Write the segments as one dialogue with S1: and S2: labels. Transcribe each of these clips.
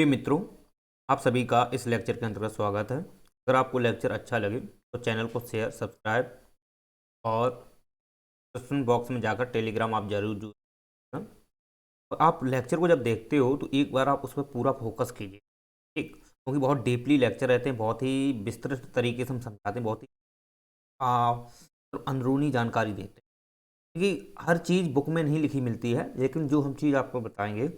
S1: प्रिय मित्रों, आप सभी का इस लेक्चर के अंतर्गत स्वागत है। अगर आपको लेक्चर अच्छा लगे तो चैनल को शेयर, सब्सक्राइब और डिस्क्रिप्शन बॉक्स में जाकर टेलीग्राम आप जरूर जुड़ना। तो आप लेक्चर को जब देखते हो तो एक बार आप उस पर पूरा फोकस कीजिए, ठीक, क्योंकि बहुत डीपली लेक्चर रहते हैं, बहुत ही विस्तृत तरीके से हम समझाते हैं, बहुत ही अंदरूनी जानकारी देते हैं। क्योंकि हर चीज़ बुक में नहीं लिखी मिलती है, लेकिन जो हम चीज़ आपको बताएंगे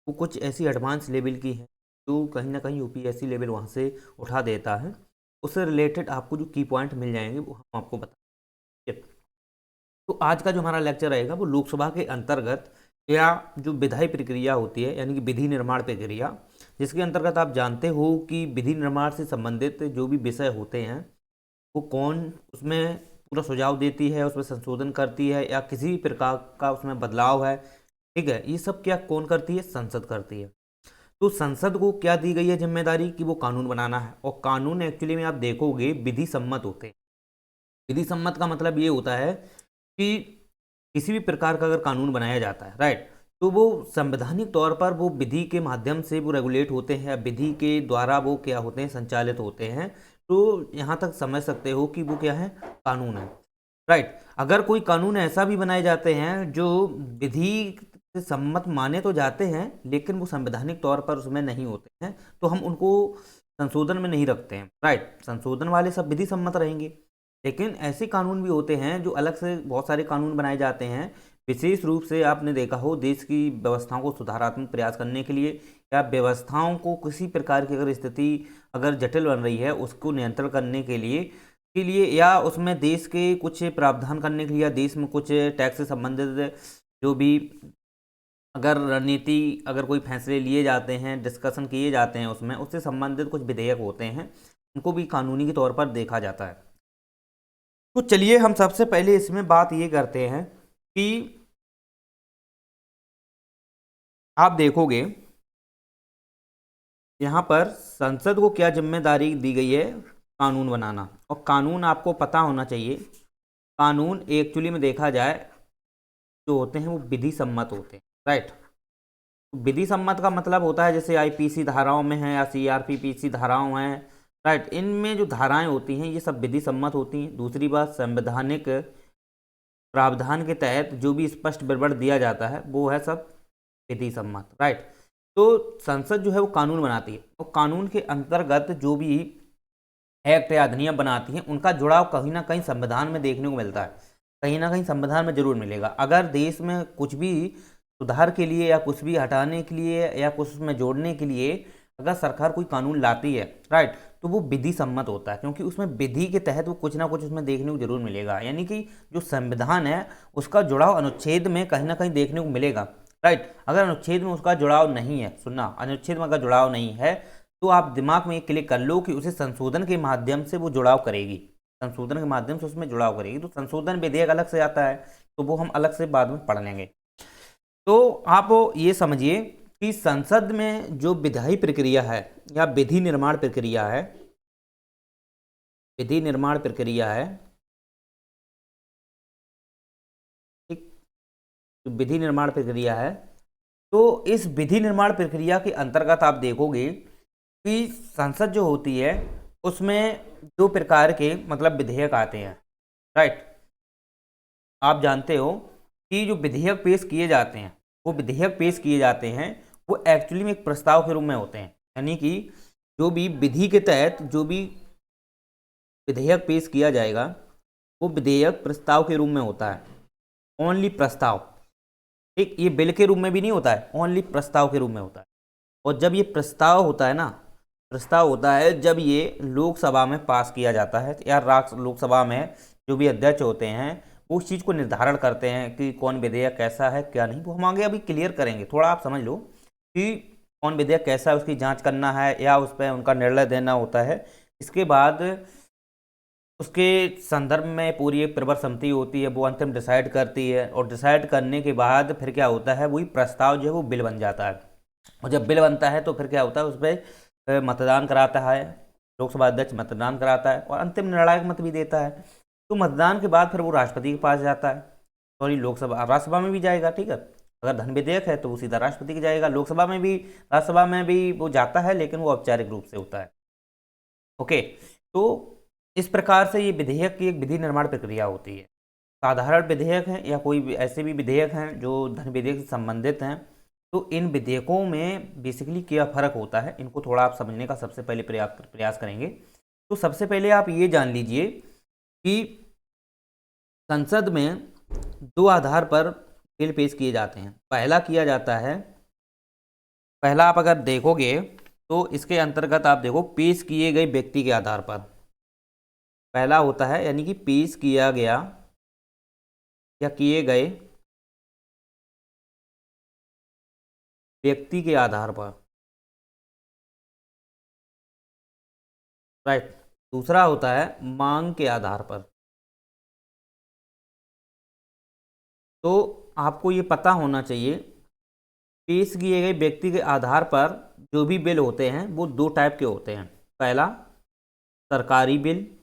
S1: वो कुछ ऐसी एडवांस लेवल की है जो कहीं ना कहीं यूपीएससी लेवल वहाँ से उठा देता है। उससे रिलेटेड आपको जो की पॉइंट मिल जाएंगे वो हम आपको बताएंगे। तो आज का जो हमारा लेक्चर रहेगा वो लोकसभा के अंतर्गत या जो विधायी प्रक्रिया होती है, यानी कि विधि निर्माण प्रक्रिया, जिसके अंतर्गत आप जानते हो कि विधि निर्माण से संबंधित जो भी विषय होते हैं वो कौन उसमें पूरा सुझाव देती है, उसमें संशोधन करती है या किसी भी प्रकार का उसमें बदलाव है, ठीक है, ये सब क्या कौन करती है? संसद करती है। तो संसद को क्या दी गई है जिम्मेदारी कि वो कानून बनाना है, और कानून एक्चुअली में आप देखोगे विधि सम्मत होते हैं। विधि सम्मत का मतलब ये होता है कि किसी भी प्रकार का अगर कानून बनाया जाता है, राइट, तो वो संवैधानिक तौर पर वो विधि के माध्यम से वो रेगुलेट होते हैं, विधि के द्वारा वो क्या होते हैं? संचालित होते हैं। तो यहाँ तक समझ सकते हो कि वो क्या है? कानून है, राइट। अगर कोई कानून ऐसा भी बनाए जाते हैं जो विधि से सम्मत माने तो जाते हैं लेकिन वो संवैधानिक तौर पर उसमें नहीं होते हैं, तो हम उनको संशोधन में नहीं रखते हैं, राइट। संशोधन वाले सब विधि सम्मत रहेंगे। लेकिन ऐसे कानून भी होते हैं जो अलग से बहुत सारे कानून बनाए जाते हैं, विशेष रूप से आपने देखा हो देश की व्यवस्थाओं को सुधारात्मक प्रयास करने के लिए, या व्यवस्थाओं को किसी प्रकार की अगर स्थिति अगर जटिल बन रही है उसको नियंत्रण करने के लिए या उसमें देश के कुछ प्रावधान करने के लिए, या देश में कुछ टैक्स से संबंधित जो भी अगर रणनीति अगर कोई फैसले लिए जाते हैं, डिस्कशन किए जाते हैं, उसमें उससे संबंधित कुछ विधेयक होते हैं, उनको भी कानूनी के तौर पर देखा जाता है। तो चलिए हम सबसे पहले इसमें बात ये करते हैं कि आप देखोगे यहाँ पर संसद को क्या जिम्मेदारी दी गई है? कानून बनाना। और कानून आपको पता होना चाहिए, कानून एक्चुअली में देखा जाए जो होते हैं वो विधि सम्मत होते हैं, राइट। विधि सम्मत का मतलब होता है जैसे आईपीसी धाराओं में है या सीआरपीसी धाराओं हैं, राइट। इनमें जो धाराएं होती हैं ये सब विधि सम्मत होती हैं। दूसरी बात, संवैधानिक प्रावधान के तहत जो भी स्पष्ट विवरण दिया जाता है वो है सब विधि सम्मत, राइट। तो संसद जो है वो कानून बनाती है, और कानून के अंतर्गत जो भी एक्ट या अधिनियम बनाती हैं उनका जुड़ाव कहीं ना कहीं संविधान में देखने को मिलता है, कहीं ना कहीं संविधान में जरूर मिलेगा। अगर देश में कुछ भी सुधार के लिए या कुछ भी हटाने के लिए या कुछ उसमें जोड़ने के लिए अगर सरकार कोई कानून लाती है, राइट, तो वो विधि सम्मत होता है, क्योंकि उसमें विधि के तहत वो कुछ ना कुछ उसमें देखने को जरूर मिलेगा। यानी कि जो संविधान है उसका जुड़ाव अनुच्छेद में कहीं ना कहीं देखने को मिलेगा, राइट। अगर अनुच्छेद में उसका जुड़ाव नहीं है, सुनना, अनुच्छेद में अगर जुड़ाव नहीं है तो आप दिमाग में ये क्लिक कर लो कि उसे संशोधन के माध्यम से वो जुड़ाव करेगी, संशोधन के माध्यम से उसमें जुड़ाव करेगी। तो संशोधन विधेयक अलग से आता है, तो वो हम अलग से बाद में पढ़ लेंगे। तो आप ये समझिए कि संसद में जो विधायी प्रक्रिया है या विधि निर्माण प्रक्रिया है, विधि निर्माण प्रक्रिया है, ठीक, विधि निर्माण प्रक्रिया है। तो इस विधि निर्माण प्रक्रिया के अंतर्गत आप देखोगे कि संसद जो होती है उसमें दो प्रकार के मतलब विधेयक आते हैं, राइट। आप जानते हो कि जो विधेयक पेश किए जाते हैं वो विधेयक पेश किए जाते हैं वो एक्चुअली में एक प्रस्ताव के रूप में होते हैं। यानी कि जो भी विधि के तहत जो भी विधेयक पेश किया जाएगा वो विधेयक प्रस्ताव के रूप में होता है, ओनली प्रस्ताव, ठीक। ये बिल के रूप में भी नहीं होता है, ओनली प्रस्ताव के रूप में होता है। और जब ये प्रस्ताव होता है ना, प्रस्ताव होता है जब ये लोकसभा में पास किया जाता है, या लोकसभा में जो भी अध्यक्ष होते हैं वो उस चीज़ को निर्धारण करते हैं कि कौन विधेयक कैसा है क्या नहीं। वो हम आगे अभी क्लियर करेंगे, थोड़ा आप समझ लो कि कौन विधेयक कैसा है, उसकी जांच करना है या उस पर उनका निर्णय देना होता है। इसके बाद उसके संदर्भ में पूरी एक प्रवर समिति होती है, वो अंतिम डिसाइड करती है, और डिसाइड करने के बाद फिर क्या होता है, वही प्रस्ताव जो है वो बिल बन जाता है। और जब बिल बनता है तो फिर क्या होता है, उस पर मतदान कराता है, लोकसभा अध्यक्ष मतदान कराता है और अंतिम निर्णायक मत भी देता है। तो मतदान के बाद फिर वो राष्ट्रपति के पास जाता है, सॉरी लोकसभा, राज्यसभा में भी जाएगा, ठीक है, अगर धन विधेयक है तो वो सीधा राष्ट्रपति के जाएगा। लोकसभा में भी, राज्यसभा में भी वो जाता है, लेकिन वो औपचारिक रूप से होता है। ओके, तो इस प्रकार से ये विधेयक की एक विधि निर्माण प्रक्रिया होती है। साधारण विधेयक हैं या कोई भी ऐसे भी विधेयक हैं जो धन विधेयक से संबंधित हैं, तो इन विधेयकों में बेसिकली क्या फ़र्क होता है, इनको थोड़ा आप समझने का सबसे पहले प्रयास करेंगे। तो सबसे पहले आप ये जान लीजिए कि संसद में दो आधार पर बिल पेश किए जाते हैं। पहला किया जाता है, पहला आप अगर देखोगे तो इसके अंतर्गत आप देखो पेश किए गए व्यक्ति के आधार पर पहला होता है, यानी कि पेश किया गया या किए गए व्यक्ति के आधार पर, राइट। दूसरा होता है मांग के आधार पर। तो आपको ये पता होना चाहिए, पेश किए गए व्यक्ति के आधार पर जो भी बिल होते हैं वो दो टाइप के होते हैं। पहला सरकारी बिल,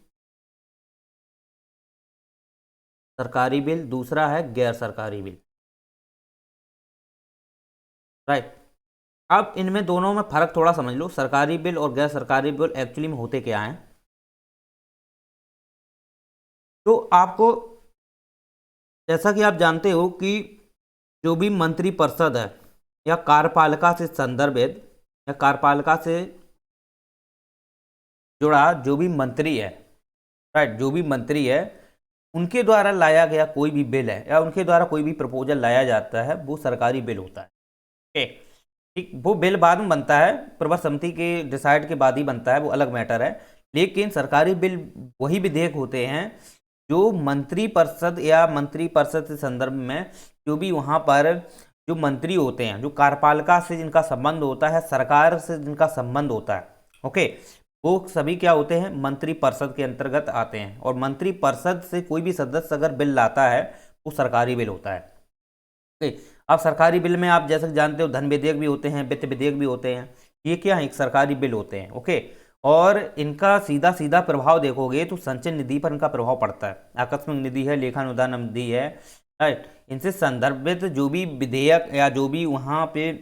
S1: सरकारी बिल, दूसरा है गैर सरकारी बिल, राइट। अब इनमें दोनों में फर्क थोड़ा समझ लो। सरकारी बिल और गैर सरकारी बिल एक्चुअली में होते क्या हैं। तो आपको, जैसा कि आप जानते हो कि जो भी मंत्रिपरिषद है या कार्यपालिका से संदर्भित या कार्यपालिका से जुड़ा जो भी मंत्री है, राइट, जो भी मंत्री है उनके द्वारा लाया गया कोई भी बिल है या उनके द्वारा कोई भी प्रपोजल लाया जाता है, वो सरकारी बिल होता है। ठीक, वो बिल बाद में बनता है, प्रवर समिति के डिसाइड के बाद ही बनता है, वो अलग मैटर है। लेकिन सरकारी बिल वही विधेयक होते हैं जो मंत्रिपरिषद या मंत्रिपरिषद के संदर्भ में जो भी वहाँ पर जो मंत्री होते हैं, जो कार्यपालिका से जिनका संबंध होता है, सरकार से जिनका संबंध होता है, ओके, वो सभी क्या होते हैं, मंत्रिपरिषद के अंतर्गत आते हैं। और मंत्रिपरिषद से कोई भी सदस्य अगर बिल लाता है वो सरकारी बिल होता है। ओके, अब सरकारी बिल में आप जैसे जानते हो धन विधेयक भी होते हैं, वित्त विधेयक भी होते हैं। ये क्या है, एक सरकारी बिल होते हैं। ओके, और इनका सीधा सीधा प्रभाव देखोगे तो संचय निधि पर इनका प्रभाव पड़ता है। आकस्मिक निधि है, लेखानुदान निधि है, राइट। इनसे संदर्भित जो भी विधेयक या जो भी वहाँ पे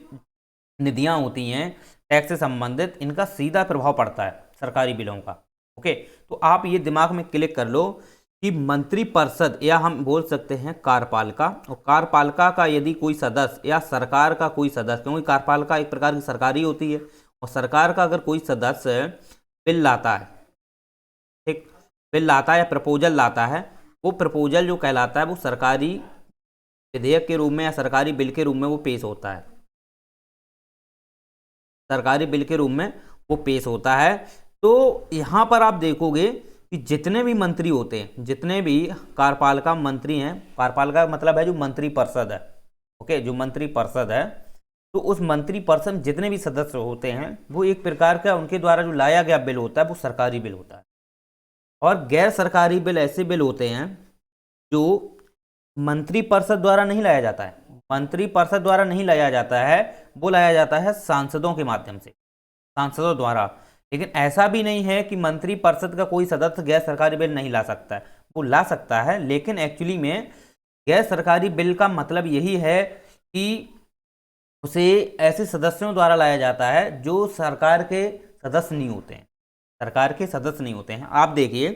S1: निधियाँ होती हैं टैक्स से संबंधित, इनका सीधा प्रभाव पड़ता है सरकारी बिलों का। ओके, तो आप ये दिमाग में क्लिक कर लो कि मंत्रिपरिषद या हम बोल सकते हैं कार्यपालिका, और कार्यपालिका का यदि कोई सदस्य या सरकार का कोई सदस्य, क्योंकि कार्यपालिका एक प्रकार की सरकारी होती है, और सरकार का अगर कोई सदस्य बिल लाता है, ठीक, बिल लाता है या प्रपोजल लाता है, वो प्रपोजल जो कहलाता है वो सरकारी विधेयक के रूप में या सरकारी बिल के रूप में वो पेश होता है, सरकारी बिल के रूप में वो पेश होता है। तो यहाँ पर आप देखोगे कि जितने भी मंत्री होते हैं, जितने भी कार्यपालिका मंत्री हैं, कार्यपालिका का मतलब है जो मंत्रिपरिषद है, ओके, जो मंत्रिपरिषद है, तो उस मंत्रिपरिषद में जितने भी सदस्य होते हैं वो एक प्रकार का उनके द्वारा जो लाया गया बिल होता है वो सरकारी बिल होता है। और गैर सरकारी बिल ऐसे बिल होते हैं जो मंत्रिपरिषद द्वारा नहीं लाया जाता है, मंत्रिपरिषद द्वारा नहीं लाया जाता है, वो लाया जाता है सांसदों के माध्यम से, सांसदों द्वारा। लेकिन ऐसा भी नहीं है कि मंत्रिपरिषद का कोई सदस्य गैर सरकारी बिल नहीं ला सकता है, वो ला सकता है। लेकिन एक्चुअली में गैर सरकारी बिल का मतलब यही है कि उसे ऐसे सदस्यों द्वारा लाया जाता है जो सरकार के सदस्य नहीं होते हैं, सरकार के सदस्य नहीं होते हैं। आप देखिए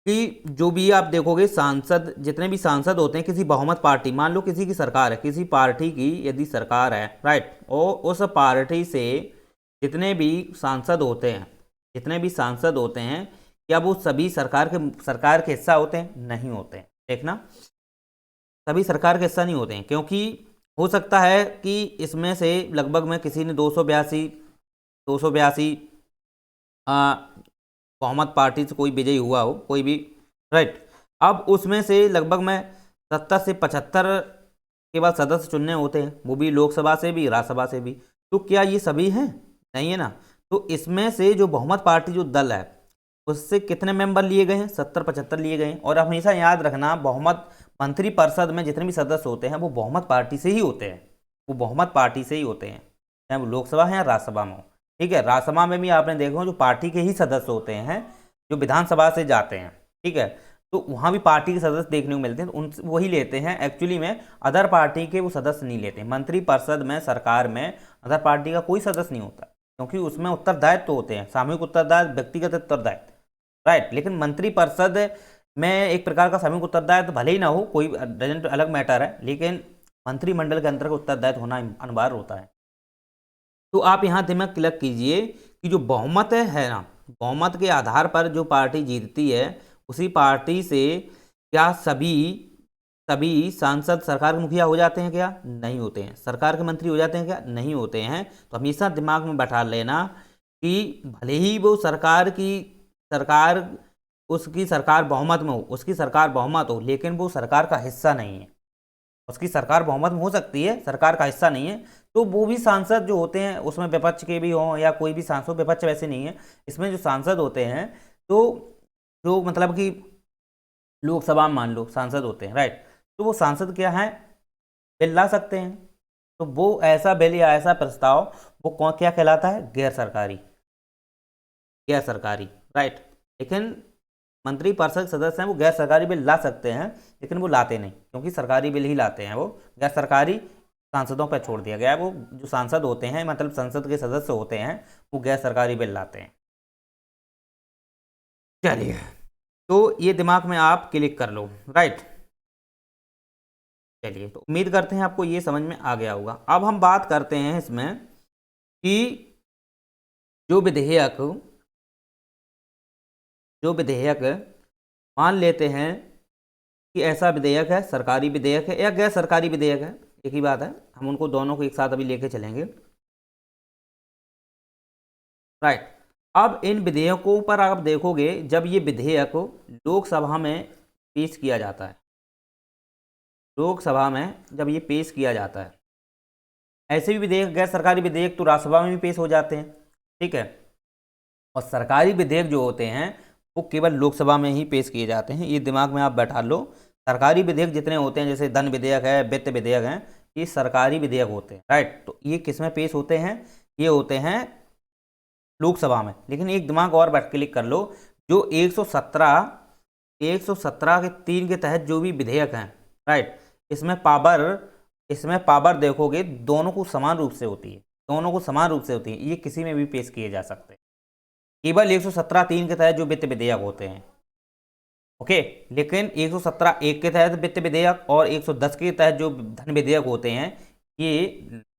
S1: कि जो भी आप देखोगे सांसद, जितने भी सांसद होते हैं किसी बहुमत पार्टी, मान लो किसी की सरकार है, किसी पार्टी की यदि सरकार है, राइट, और उस पार्टी से जितने भी सांसद होते हैं, जितने भी सांसद होते हैं, क्या वो सभी सरकार के हिस्सा होते हैं? नहीं होते हैं। देखना, सभी सरकार के हिस्सा नहीं होते हैं, क्योंकि हो सकता है कि इसमें से लगभग में किसी ने 282 बहुमत पार्टी से कोई विजयी हुआ हो, कोई भी, राइट। अब उसमें से लगभग में 70 से 75 के बाद सदस्य चुनने होते हैं, वो भी लोकसभा से भी, राज्यसभा से भी। तो क्या ये सभी हैं? नहीं है ना। तो इसमें से जो बहुमत पार्टी जो दल है उससे कितने मेंबर लिए गए हैं? 70-75 लिए गए हैं। और हमेशा याद रखना, बहुमत मंत्रिपरिषद में जितने भी सदस्य होते हैं वो बहुमत पार्टी से ही होते हैं, वो बहुमत पार्टी से ही होते हैं, चाहे वो लोकसभा है या राज्यसभा में हो। ठीक है, राज्यसभा में भी आपने देखो जो पार्टी के ही सदस्य होते हैं जो विधानसभा से जाते हैं, ठीक है। तो वहाँ भी पार्टी के सदस्य देखने को मिलते हैं, तो उन वही लेते हैं। एक्चुअली में अदर पार्टी के वो सदस्य नहीं लेते। मंत्रिपरिषद में, सरकार में अदर पार्टी का कोई सदस्य नहीं होता, क्योंकि उसमें उत्तरदायित्व तो होते हैं, सामूहिक उत्तरदायित्व, व्यक्तिगत उत्तरदायित्व, राइट। लेकिन मंत्रिपरिषद में एक प्रकार का सामूहिक उत्तरदायित्व भले ही ना हो, कोई डजंट अलग मैटर है, लेकिन मंत्रिमंडल के अंतर्गत उत्तरदायित्व होना अनिवार्य होता है। तो आप यहाँ दिमाग क्लिक कीजिए कि जो बहुमत है ना, बहुमत के आधार पर जो पार्टी जीतती है उसी पार्टी से क्या सभी सभी सांसद सरकार के मुखिया हो जाते हैं? क्या नहीं होते हैं। सरकार के मंत्री हो जाते हैं? क्या नहीं होते हैं। तो हमेशा दिमाग में बैठा लेना कि भले ही वो सरकार उसकी सरकार बहुमत में हो, उसकी सरकार बहुमत हो, लेकिन वो सरकार का हिस्सा नहीं है। उसकी सरकार बहुमत में हो सकती है, सरकार का हिस्सा नहीं है, तो वो भी सांसद जो होते हैं उसमें विपक्ष के भी हों या कोई भी सांसद, विपक्ष वैसे नहीं है, इसमें जो सांसद होते हैं तो जो मतलब कि लोकसभा में मान लो सांसद होते हैं, राइट, तो वो सांसद क्या है, बिल ला सकते हैं। तो वो ऐसा बिल या ऐसा प्रस्ताव वो कौन क्या कहलाता है? गैर सरकारी, गैर सरकारी, राइट। लेकिन मंत्रिपरिषद सदस्य हैं वो गैर सरकारी बिल ला सकते हैं, लेकिन वो लाते नहीं, क्योंकि सरकारी बिल ही लाते हैं वो। गैर सरकारी सांसदों पर छोड़ दिया गया है। वो जो सांसद होते हैं, मतलब संसद के सदस्य होते हैं, वो गैर सरकारी बिल लाते हैं। चलिए, तो ये दिमाग में आप क्लिक कर लो, राइट। चलिए, तो उम्मीद करते हैं आपको ये समझ में आ गया होगा। अब हम बात करते हैं इसमें कि जो विधेयक मान लेते हैं कि ऐसा विधेयक है, सरकारी विधेयक है या गैर सरकारी विधेयक है, एक ही बात है, हम उनको दोनों को एक साथ अभी लेके चलेंगे, राइट। अब इन विधेयकों पर आप देखोगे, जब ये विधेयक लोकसभा में पेश किया जाता है, लोकसभा में जब ये पेश किया जाता है, ऐसे भी विधेयक, गैर सरकारी विधेयक तो राज्यसभा में भी पेश हो जाते हैं, ठीक है, और सरकारी विधेयक जो होते हैं वो केवल लोकसभा में ही पेश किए जाते हैं। ये दिमाग में आप बैठा लो। सरकारी विधेयक जितने होते हैं, जैसे धन विधेयक है, वित्त विधेयक है, ये सरकारी विधेयक होते हैं, राइट। तो ये किस में पेश होते हैं? ये होते हैं लोकसभा में। लेकिन एक दिमाग और बैठ क्लिक कर लो, जो 117 के 3 के तहत जो भी विधेयक हैं, राइट, इसमें पावर देखोगे दोनों को समान रूप से होती है, दोनों को समान रूप से होती है। ये किसी में भी पेश किए जा सकते हैं, केवल 117(3) के तहत जो वित्त विधेयक होते हैं, ओके। लेकिन 117(1) के तहत वित्त विधेयक और 110 के तहत जो धन विधेयक होते हैं, ये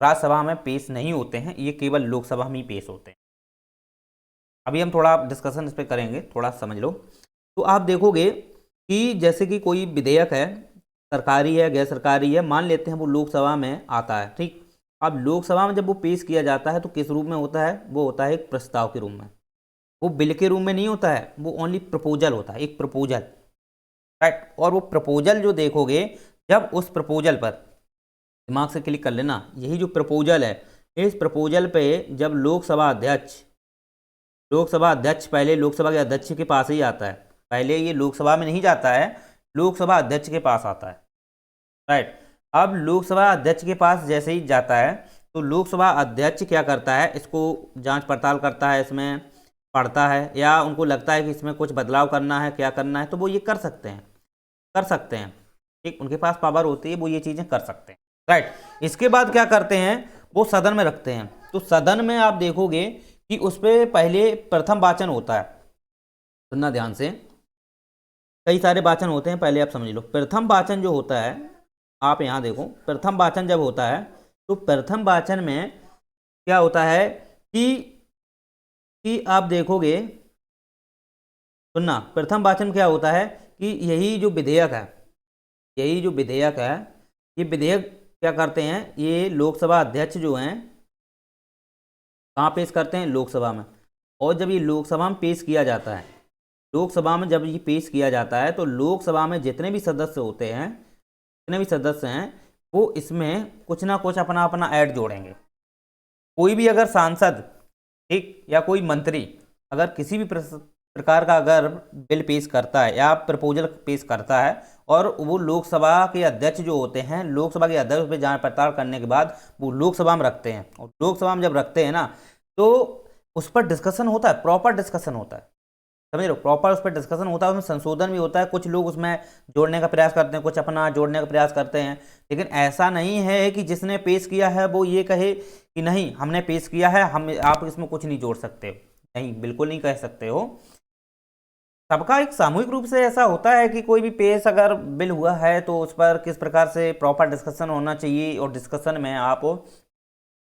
S1: राज्यसभा में पेश नहीं होते हैं, ये केवल लोकसभा में ही पेश होते हैं। अभी हम थोड़ा डिस्कशन इस पर करेंगे, थोड़ा समझ लो। तो आप देखोगे कि जैसे कि कोई विधेयक है, सरकारी है, गैर सरकारी है, मान लेते हैं वो लोकसभा में आता है, ठीक। अब लोकसभा में जब वो पेश किया जाता है तो किस रूप में होता है? वो होता है एक प्रस्ताव के रूप में, वो बिल के रूप में नहीं होता है, वो ओनली प्रपोजल होता है, एक प्रपोजल, राइट। और वो प्रपोजल जो देखोगे, जब उस प्रपोजल पर दिमाग से क्लिक कर लेना, यही जो प्रपोजल है, इस प्रपोजल पे जब लोकसभा अध्यक्ष पहले लोकसभा के अध्यक्ष के पास ही आता है, पहले ये लोकसभा में नहीं जाता है, लोकसभा अध्यक्ष के पास आता है, राइट। अब लोकसभा अध्यक्ष के पास जैसे ही जाता है तो लोकसभा अध्यक्ष क्या करता है? इसको जांच पड़ताल करता है, इसमें पढ़ता है, या उनको लगता है कि इसमें कुछ बदलाव करना है, क्या करना है, तो वो ये कर सकते हैं, ठीक। उनके पास पावर होती है, वो ये चीज़ें कर सकते हैं, राइट। इसके बाद क्या करते हैं? वो सदन में रखते हैं। तो सदन में आप देखोगे कि उस पर पहले प्रथम वाचन होता है, सुनना ध्यान से, कई सारे वाचन होते हैं, पहले आप समझ लो। प्रथम वाचन जो होता है, आप यहाँ देखो, प्रथम वाचन जब होता है तो प्रथम वाचन में क्या होता है कि आप देखोगे, सुनना, प्रथम वाचन क्या होता है कि यही जो विधेयक है, ये विधेयक क्या करते हैं? ये लोकसभा अध्यक्ष जो हैं कहाँ पेश करते हैं? लोकसभा में। और जब ये लोकसभा में पेश किया जाता है, लोकसभा में जब ये पेश किया जाता है तो लोकसभा में जितने भी सदस्य होते हैं, जितने भी सदस्य हैं, वो इसमें कुछ ना कुछ अपना अपना ऐड जोड़ेंगे। कोई भी अगर सांसद, ठीक, या कोई मंत्री अगर किसी भी प्रकार का अगर बिल पेश करता है या प्रपोजल पेश करता है, और वो लोकसभा के अध्यक्ष जो होते हैं, लोकसभा के अध्यक्ष पे जांच पड़ताल करने के बाद वो लोकसभा में रखते हैं, और लोकसभा में जब रखते हैं ना, तो उस पर डिस्कशन होता है, प्रॉपर डिस्कशन होता है, समझ रहे हो, प्रॉपर उस पर डिस्कशन होता है, उसमें संशोधन भी होता है, कुछ लोग उसमें जोड़ने का प्रयास करते हैं, कुछ अपना जोड़ने का प्रयास करते हैं। लेकिन ऐसा नहीं है कि जिसने पेश किया है वो ये कहे कि नहीं हमने पेश किया है, हम आप इसमें कुछ नहीं जोड़ सकते हो, नहीं बिल्कुल नहीं कह सकते हो। सबका एक सामूहिक रूप से ऐसा होता है कि कोई भी पेश अगर बिल हुआ है तो उस पर किस प्रकार से प्रॉपर डिस्कशन होना चाहिए, और डिस्कशन में आप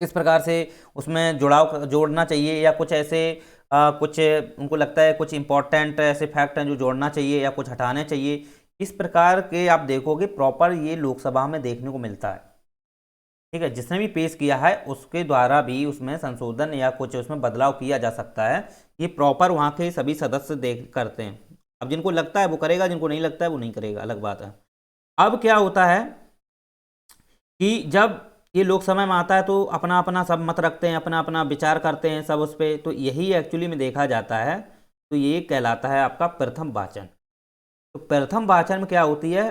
S1: किस प्रकार से उसमें जुड़ाव जोड़ना चाहिए, या कुछ ऐसे कुछ उनको लगता है कुछ इंपॉर्टेंट ऐसे फैक्ट हैं जो जोड़ना चाहिए या कुछ हटाने चाहिए, इस प्रकार के आप देखोगे प्रॉपर ये लोकसभा में देखने को मिलता है। ठीक है, जिसने भी पेश किया है उसके द्वारा भी उसमें संशोधन या कुछ उसमें बदलाव किया जा सकता है, ये प्रॉपर वहाँ के सभी सदस्य देख करते हैं। अब जिनको लगता है वो करेगा, जिनको नहीं लगता है वो नहीं करेगा, अलग बात है। अब क्या होता है कि जब ये लोकसभा में आता है तो अपना अपना सब मत रखते हैं, अपना अपना विचार करते हैं सब उस पर, तो यही एक्चुअली में देखा जाता है। तो ये कहलाता है आपका प्रथम वाचन। तो प्रथम वाचन में क्या होती है,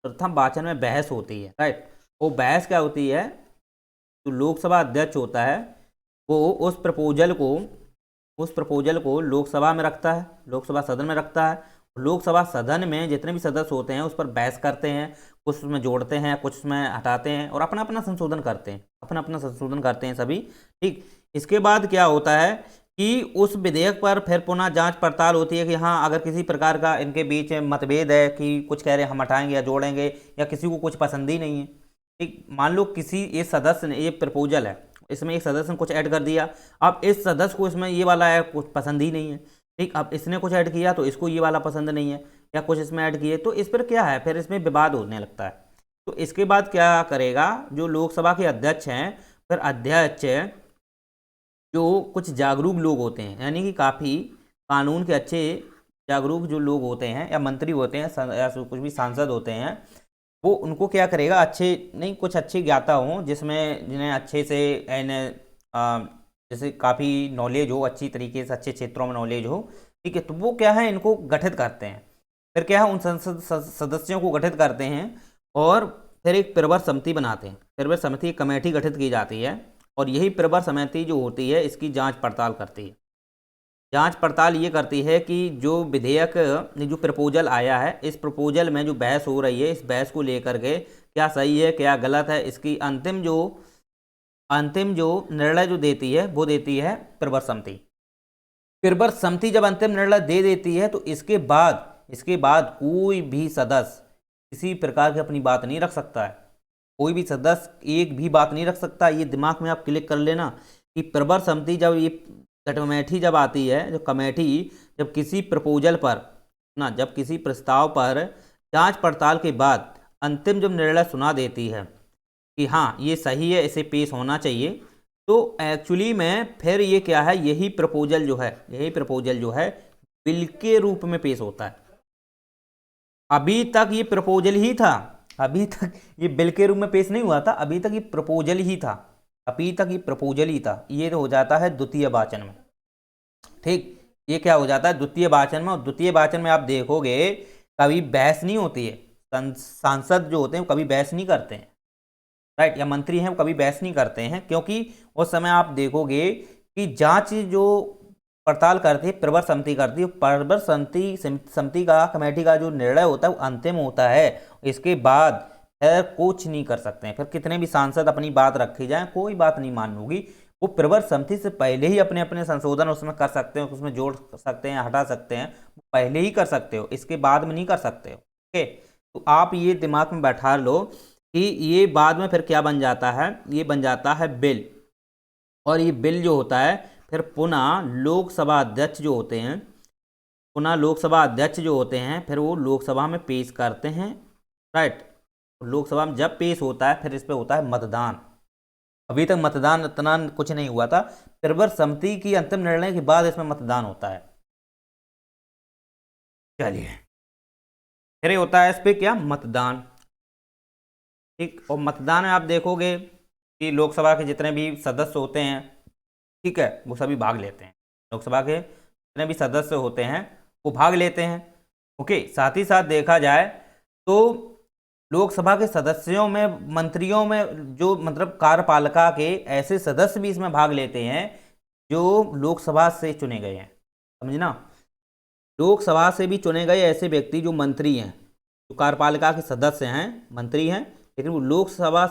S1: प्रथम वाचन में बहस होती है, राइट। वो बहस क्या होती है, तो लोकसभा अध्यक्ष होता है वो उस प्रपोजल को लोकसभा में रखता है, लोकसभा सदन में रखता है। लोकसभा सदन में जितने भी सदस्य होते हैं उस पर बहस करते हैं, कुछ उसमें जोड़ते हैं, कुछ उसमें हटाते हैं, और अपना अपना संशोधन करते हैं, अपना अपना संशोधन करते हैं सभी। ठीक, इसके बाद क्या होता है कि उस विधेयक पर फिर पुनः जांच पड़ताल होती है कि हाँ अगर किसी प्रकार का इनके बीच मतभेद है कि कुछ कह रहे हैं हम हटाएंगे या जोड़ेंगे, या किसी को कुछ पसंद ही नहीं है। ठीक, मान लो किसी एक सदस्य ने, ये प्रपोजल है, इसमें एक सदस्य ने कुछ ऐड कर दिया, अब इस सदस्य को इसमें ये वाला है कुछ पसंद ही नहीं है। ठीक, अब इसने कुछ ऐड किया तो इसको ये वाला पसंद नहीं है, या कुछ इसमें ऐड किए, तो इस पर क्या है फिर इसमें विवाद होने लगता है। तो इसके बाद क्या करेगा जो लोकसभा के अध्यक्ष हैं, फिर अध्यक्ष जो कुछ जागरूक लोग होते हैं, यानी कि काफ़ी कानून के अच्छे जागरूक जो लोग होते हैं, या मंत्री होते हैं या कुछ भी सांसद होते हैं, वो उनको क्या करेगा, अच्छे नहीं कुछ अच्छे ज्ञाता हों जिसमें जिन्हें अच्छे से जैसे काफ़ी नॉलेज हो, अच्छी तरीके से अच्छे क्षेत्रों में नॉलेज हो। ठीक है, तो वो क्या है इनको गठित करते हैं, फिर क्या है उन संसद सदस्यों को गठित करते हैं, और फिर एक प्रवर समिति बनाते हैं। प्रवर समिति कमेटी गठित की जाती है, और यही प्रवर समिति जो होती है इसकी जांच पड़ताल करती है। जांच पड़ताल ये करती है कि जो विधेयक जो प्रपोजल आया है, इस प्रपोजल में जो बहस हो रही है, इस बहस को लेकर के क्या सही है क्या गलत है, इसकी अंतिम जो निर्णय जो देती है वो देती है प्रवर समिति। प्रवर समिति जब अंतिम निर्णय दे देती है तो इसके बाद कोई भी सदस्य किसी प्रकार की अपनी बात नहीं रख सकता है, कोई भी सदस्य एक भी बात नहीं रख सकता। ये दिमाग में आप क्लिक कर लेना कि प्रवर समिति जब ये कमेटी जब आती है, जो कमेटी जब किसी प्रपोजल पर जब किसी प्रस्ताव पर जांच पड़ताल के बाद अंतिम जब निर्णय सुना देती है कि हाँ ये सही है, इसे पेश होना चाहिए, तो एक्चुअली में फिर ये क्या है, यही प्रपोजल जो है बिल के रूप में पेश होता है। अभी तक ये प्रपोजल ही था, अभी तक ये बिल के रूप में पेश नहीं हुआ था, अभी तक ये प्रपोजल ही था, ये तो हो जाता है द्वितीय वाचन में। ठीक, ये क्या हो जाता है द्वितीय वाचन में, और द्वितीय वाचन में आप देखोगे कभी बहस नहीं होती है, सांसद जो होते हैं कभी बहस नहीं करते हैं, राइट, या मंत्री हैं वो कभी बहस नहीं करते हैं, क्योंकि उस समय आप देखोगे कि जांच जो पड़ताल करती है प्रवर समिति करती है, प्रवर समिति का कमेटी का जो निर्णय होता है वो अंतिम होता है। इसके बाद फिर कुछ नहीं कर सकते हैं, फिर कितने भी सांसद अपनी बात रखी जाए कोई बात नहीं मान होगी। वो प्रवर समिति से पहले ही अपने अपने संशोधन उसमें कर सकते हो, उसमें जोड़ सकते हैं, हटा सकते हैं, पहले ही कर सकते हो, इसके बाद में नहीं कर सकते हो। ओके, तो आप ये दिमाग में बैठा लो कि ये बाद में फिर क्या बन जाता है, ये बन जाता है बिल, और ये बिल जो होता है फिर पुनः लोकसभा अध्यक्ष जो होते हैं फिर वो लोकसभा में पेश करते हैं, राइट। लोकसभा में जब पेश होता है फिर इस पर होता है मतदान। अभी तक मतदान इतना कुछ नहीं हुआ था, प्रवर समिति की अंतिम निर्णय के बाद इसमें मतदान होता है। चलिए, फिर होता है इस पर क्या, मतदान। ठीक, और मतदान में आप देखोगे कि लोकसभा के जितने भी सदस्य होते हैं, ठीक है, वो सभी भाग लेते हैं, लोकसभा के जितने भी सदस्य होते हैं वो भाग लेते हैं। ओके, साथ ही साथ देखा जाए तो लोकसभा के सदस्यों में, मंत्रियों में जो मतलब कार्यपालिका के ऐसे सदस्य भी इसमें भाग लेते हैं जो लोकसभा से चुने गए हैं, समझना। लोकसभा से भी चुने गए ऐसे व्यक्ति जो मंत्री हैं, जो कार्यपालिका के सदस्य हैं, मंत्री हैं, लेकिन वो लोकसभा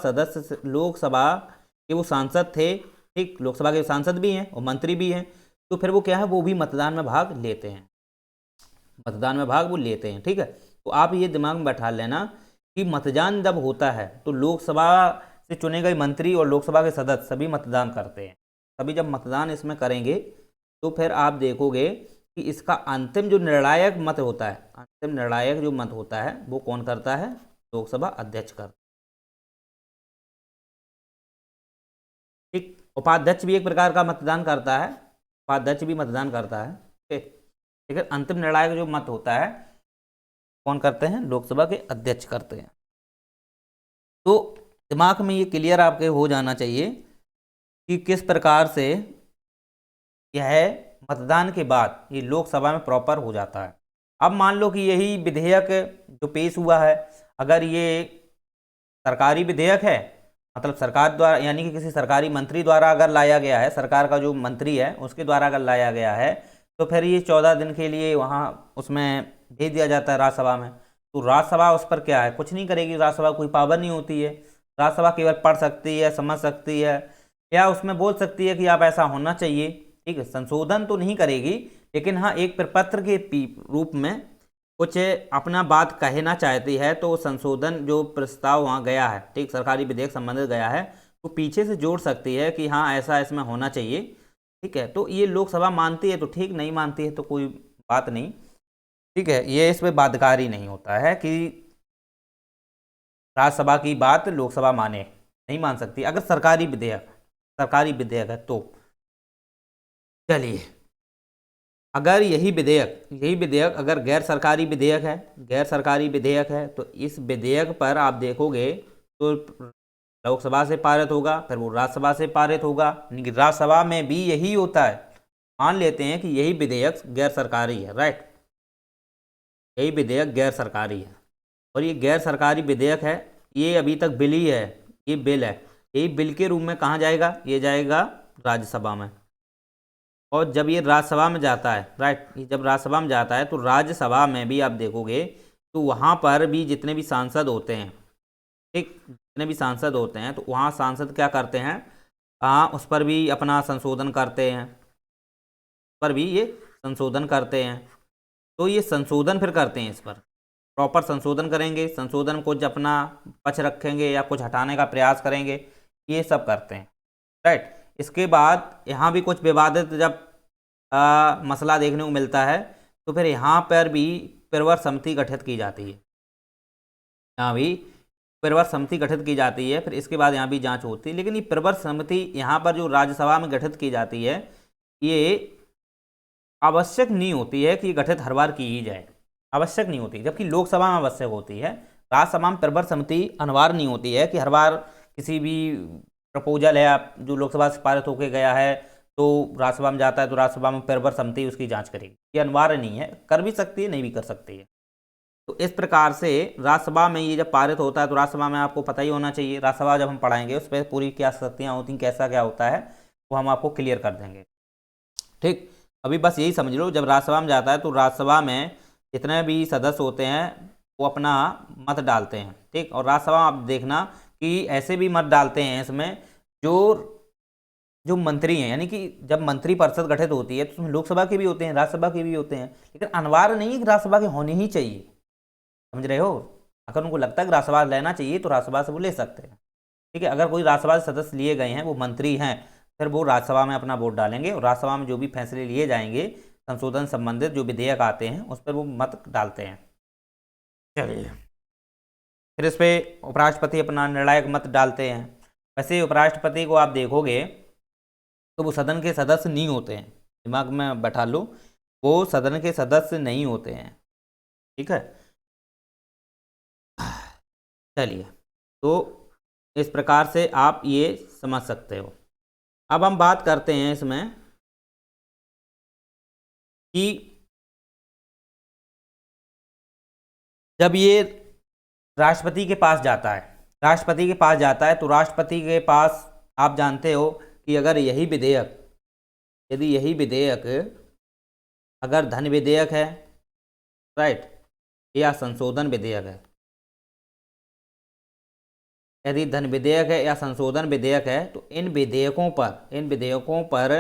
S1: के वो सांसद थे, ठीक, लोकसभा के सांसद भी हैं और मंत्री भी हैं, तो फिर वो क्या है, वो भी मतदान में भाग लेते हैं, मतदान में भाग वो लेते हैं। ठीक है, तो आप ये दिमाग में बैठा लेना कि मतदान जब होता है तो लोकसभा से चुने गए मंत्री और लोकसभा के सदस्य सभी मतदान करते हैं। सभी जब मतदान इसमें करेंगे तो फिर आप देखोगे कि इसका अंतिम जो निर्णायक मत होता है, अंतिम निर्णायक जो मत होता है वो कौन करता है, लोकसभा अध्यक्ष करता है। ठीक, उपाध्यक्ष भी एक प्रकार का मतदान करता है, उपाध्यक्ष भी मतदान करता है, ठीक, लेकिन अंतिम निर्णायक जो मत होता है कौन करते हैं, लोकसभा के अध्यक्ष करते हैं। तो दिमाग में ये क्लियर आपके हो जाना चाहिए कि किस प्रकार से यह मतदान के बाद ये लोकसभा में प्रॉपर हो जाता है। अब मान लो कि यही विधेयक जो पेश हुआ है, अगर ये सरकारी विधेयक है, मतलब सरकार द्वारा यानी कि किसी सरकारी मंत्री द्वारा अगर लाया गया है, सरकार का जो मंत्री है उसके द्वारा अगर लाया गया है, तो फिर ये 14 दिन के लिए वहाँ उसमें भेज दिया जाता है राज्यसभा में। तो राज्यसभा उस पर क्या है, कुछ नहीं करेगी, राज्यसभा कोई पावर नहीं होती है, राज्यसभा केवल पढ़ सकती है, समझ सकती है, या उसमें बोल सकती है कि आप ऐसा होना चाहिए, ठीक है, संशोधन तो नहीं करेगी, लेकिन हाँ एक प्रपत्र के रूप में कुछ अपना बात कहना चाहती है, तो संशोधन जो प्रस्ताव वहाँ गया है, ठीक, सरकारी विधेयक संबंधित गया है, तो पीछे से जोड़ सकती है कि हाँ ऐसा इसमें होना चाहिए। ठीक है, तो ये लोकसभा मानती है तो ठीक, नहीं मानती है तो कोई बात नहीं। ठीक है, ये इस पर बाध्यकारी नहीं होता है कि राज्यसभा की बात लोकसभा माने, नहीं मान सकती अगर सरकारी विधेयक है तो। चलिए, अगर यही विधेयक अगर गैर सरकारी विधेयक है तो इस विधेयक पर आप देखोगे तो लोकसभा से पारित होगा, फिर वो राज्यसभा से पारित होगा, यानी कि राज्यसभा में भी यही होता है। मान लेते हैं कि यही विधेयक गैर सरकारी है, राइट, यही विधेयक गैर सरकारी है और ये गैर सरकारी विधेयक है, ये अभी तक बिल ही है, ये बिल है, यही बिल के रूप में कहाँ जाएगा, ये जाएगा राज्यसभा में। और जब ये राज्यसभा में जाता है, राइट, ये जब राज्यसभा में जाता है तो राज्यसभा में भी आप देखोगे तो वहाँ पर भी जितने भी सांसद होते हैं, ठीक, जितने भी सांसद होते हैं तो वहाँ सांसद क्या करते हैं, उस पर भी अपना संशोधन करते हैं, उस पर भी ये संशोधन करते हैं। तो ये संशोधन फिर करते हैं, इस पर प्रॉपर संशोधन करेंगे, संशोधन कुछ अपना पक्ष रखेंगे या कुछ हटाने का प्रयास करेंगे, ये सब करते हैं, राइट। इसके बाद यहाँ भी कुछ विवादित जब मसला देखने को मिलता है तो फिर यहाँ पर भी प्रवर समिति गठित की जाती है, यहाँ भी प्रवर समिति गठित की जाती है, फिर इसके बाद यहाँ भी जांच होती है। लेकिन ये प्रवर समिति यहाँ पर जो राज्यसभा में गठित की जाती है, ये आवश्यक नहीं होती है कि ये गठित हर बार की ही जाए, आवश्यक नहीं होती, जबकि लोकसभा में आवश्यक होती है। राज्यसभा में प्रवर समिति अनिवार्य नहीं होती है कि हर बार किसी भी प्रपोजल है आप जो लोकसभा से पारित होकर गया है तो राज्यसभा में जाता है तो राज्यसभा में प्रवर समिति उसकी जांच करेगी, ये अनिवार्य नहीं है, कर भी सकती है, नहीं भी कर सकती है। तो इस प्रकार से राज्यसभा में ये जब पारित होता है तो राज्यसभा में आपको पता ही होना चाहिए, राज्यसभा जब हम पढ़ाएंगे उस पर पूरी क्या शक्तियाँ होती हैं, कैसा क्या होता है, वो हम आपको क्लियर कर देंगे। ठीक, अभी बस यही समझ लो, जब राज्यसभा में जाता है तो राज्यसभा में जितने भी सदस्य होते हैं वो अपना मत डालते हैं, ठीक, और राज्यसभा आप देखना कि ऐसे भी मत डालते हैं इसमें जो मंत्री हैं, यानी कि जब मंत्री परिषद गठित होती है तो उसमें लोकसभा के भी होते हैं, राज्यसभा के भी होते हैं, लेकिन अनिवार्य नहीं है कि राज्यसभा के होने ही चाहिए, समझ रहे हो। अगर उनको लगता है कि राज्यसभा लेना चाहिए तो राज्यसभा से वो ले सकते हैं, ठीक है। अगर कोई राज्यसभा से सदस्य लिए गए हैं, वो मंत्री हैं, फिर वो राज्यसभा में अपना वोट डालेंगे और राज्यसभा में जो भी फैसले लिए जाएंगे संशोधन संबंधित जो विधेयक आते हैं उस पर वो मत डालते हैं। चलिए, फिर इस पर उपराष्ट्रपति अपना निर्णायक मत डालते हैं। वैसे उपराष्ट्रपति को आप देखोगे तो वो सदन के सदस्य नहीं होते हैं, दिमाग में बैठा लो, वो सदन के सदस्य नहीं होते हैं, ठीक है। चलिए, तो इस प्रकार से आप ये समझ सकते हो। अब हम बात करते हैं इसमें कि जब ये राष्ट्रपति के पास जाता है, तो राष्ट्रपति के पास आप जानते हो कि अगर यदि यही विधेयक अगर धन विधेयक है, राइट, या संशोधन विधेयक है। यदि धन विधेयक है या संशोधन विधेयक है तो इन विधेयकों पर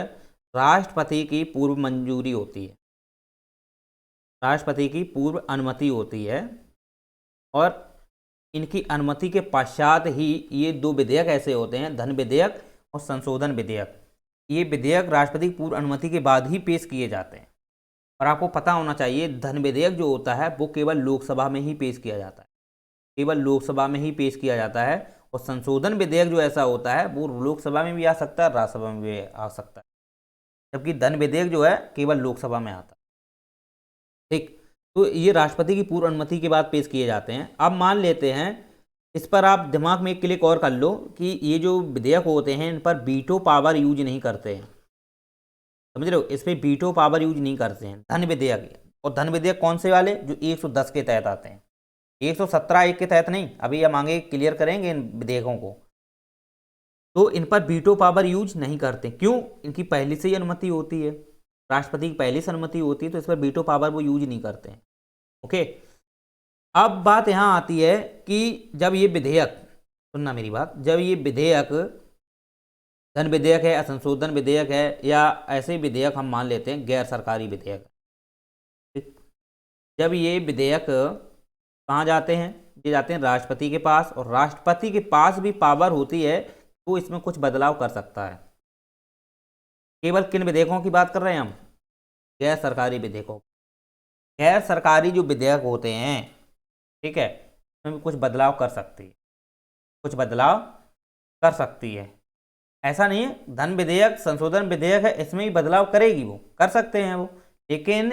S1: राष्ट्रपति की पूर्व मंजूरी होती है, राष्ट्रपति की पूर्व अनुमति होती है, और इनकी अनुमति के पश्चात ही ये दो विधेयक ऐसे होते हैं, धन विधेयक और संशोधन विधेयक। ये विधेयक राष्ट्रपति की पूर्व अनुमति के बाद ही पेश किए जाते हैं। और आपको पता होना चाहिए धन विधेयक जो होता है वो केवल लोकसभा में ही पेश किया जाता है, केवल लोकसभा में ही पेश किया जाता है। और संशोधन विधेयक जो ऐसा होता है वो लोकसभा में भी आ सकता है, राज्यसभा में भी आ सकता है, जबकि धन विधेयक जो है केवल लोकसभा में आता है। ठीक, तो ये राष्ट्रपति की पूर्व अनुमति के बाद पेश किए जाते हैं। अब मान लेते हैं, इस पर आप दिमाग में एक क्लिक और कर लो कि ये जो विधेयक होते हैं इन पर वीटो पावर यूज नहीं करते हैं, समझ रहे हो, इस पर वीटो पावर यूज नहीं करते हैं धन विधेयक। और धन विधेयक कौन से वाले, जो 110 के तहत आते हैं, 117 एक के तहत नहीं। अभी हम आगे क्लियर करेंगे इन विधेयकों को। तो इन पर वीटो पावर यूज नहीं करते, क्यों, इनकी पहले से ही अनुमति होती है, राष्ट्रपति की पहले से अनुमति होती है, तो इस पर वीटो पावर वो यूज नहीं करते हैं। ओके, अब बात यहाँ आती है कि जब ये विधेयक, सुनना मेरी बात, जब ये विधेयक धन विधेयक है या संशोधन विधेयक है या ऐसे विधेयक हम मान लेते हैं गैर सरकारी विधेयक, ठीक, जब ये विधेयक कहाँ जाते हैं, ये जाते हैं राष्ट्रपति के पास, और राष्ट्रपति के पास भी पावर होती है वो इसमें कुछ बदलाव कर सकता है। केवल किन विधेयकों की बात कर रहे हैं हम, गैर सरकारी विधेयकों। गैर सरकारी जो विधेयक होते हैं, ठीक है, उसमें कुछ बदलाव कर सकती है, कुछ बदलाव कर सकती है। ऐसा नहीं है धन विधेयक संशोधन विधेयक है इसमें ही बदलाव करेगी, वो कर सकते हैं वो, लेकिन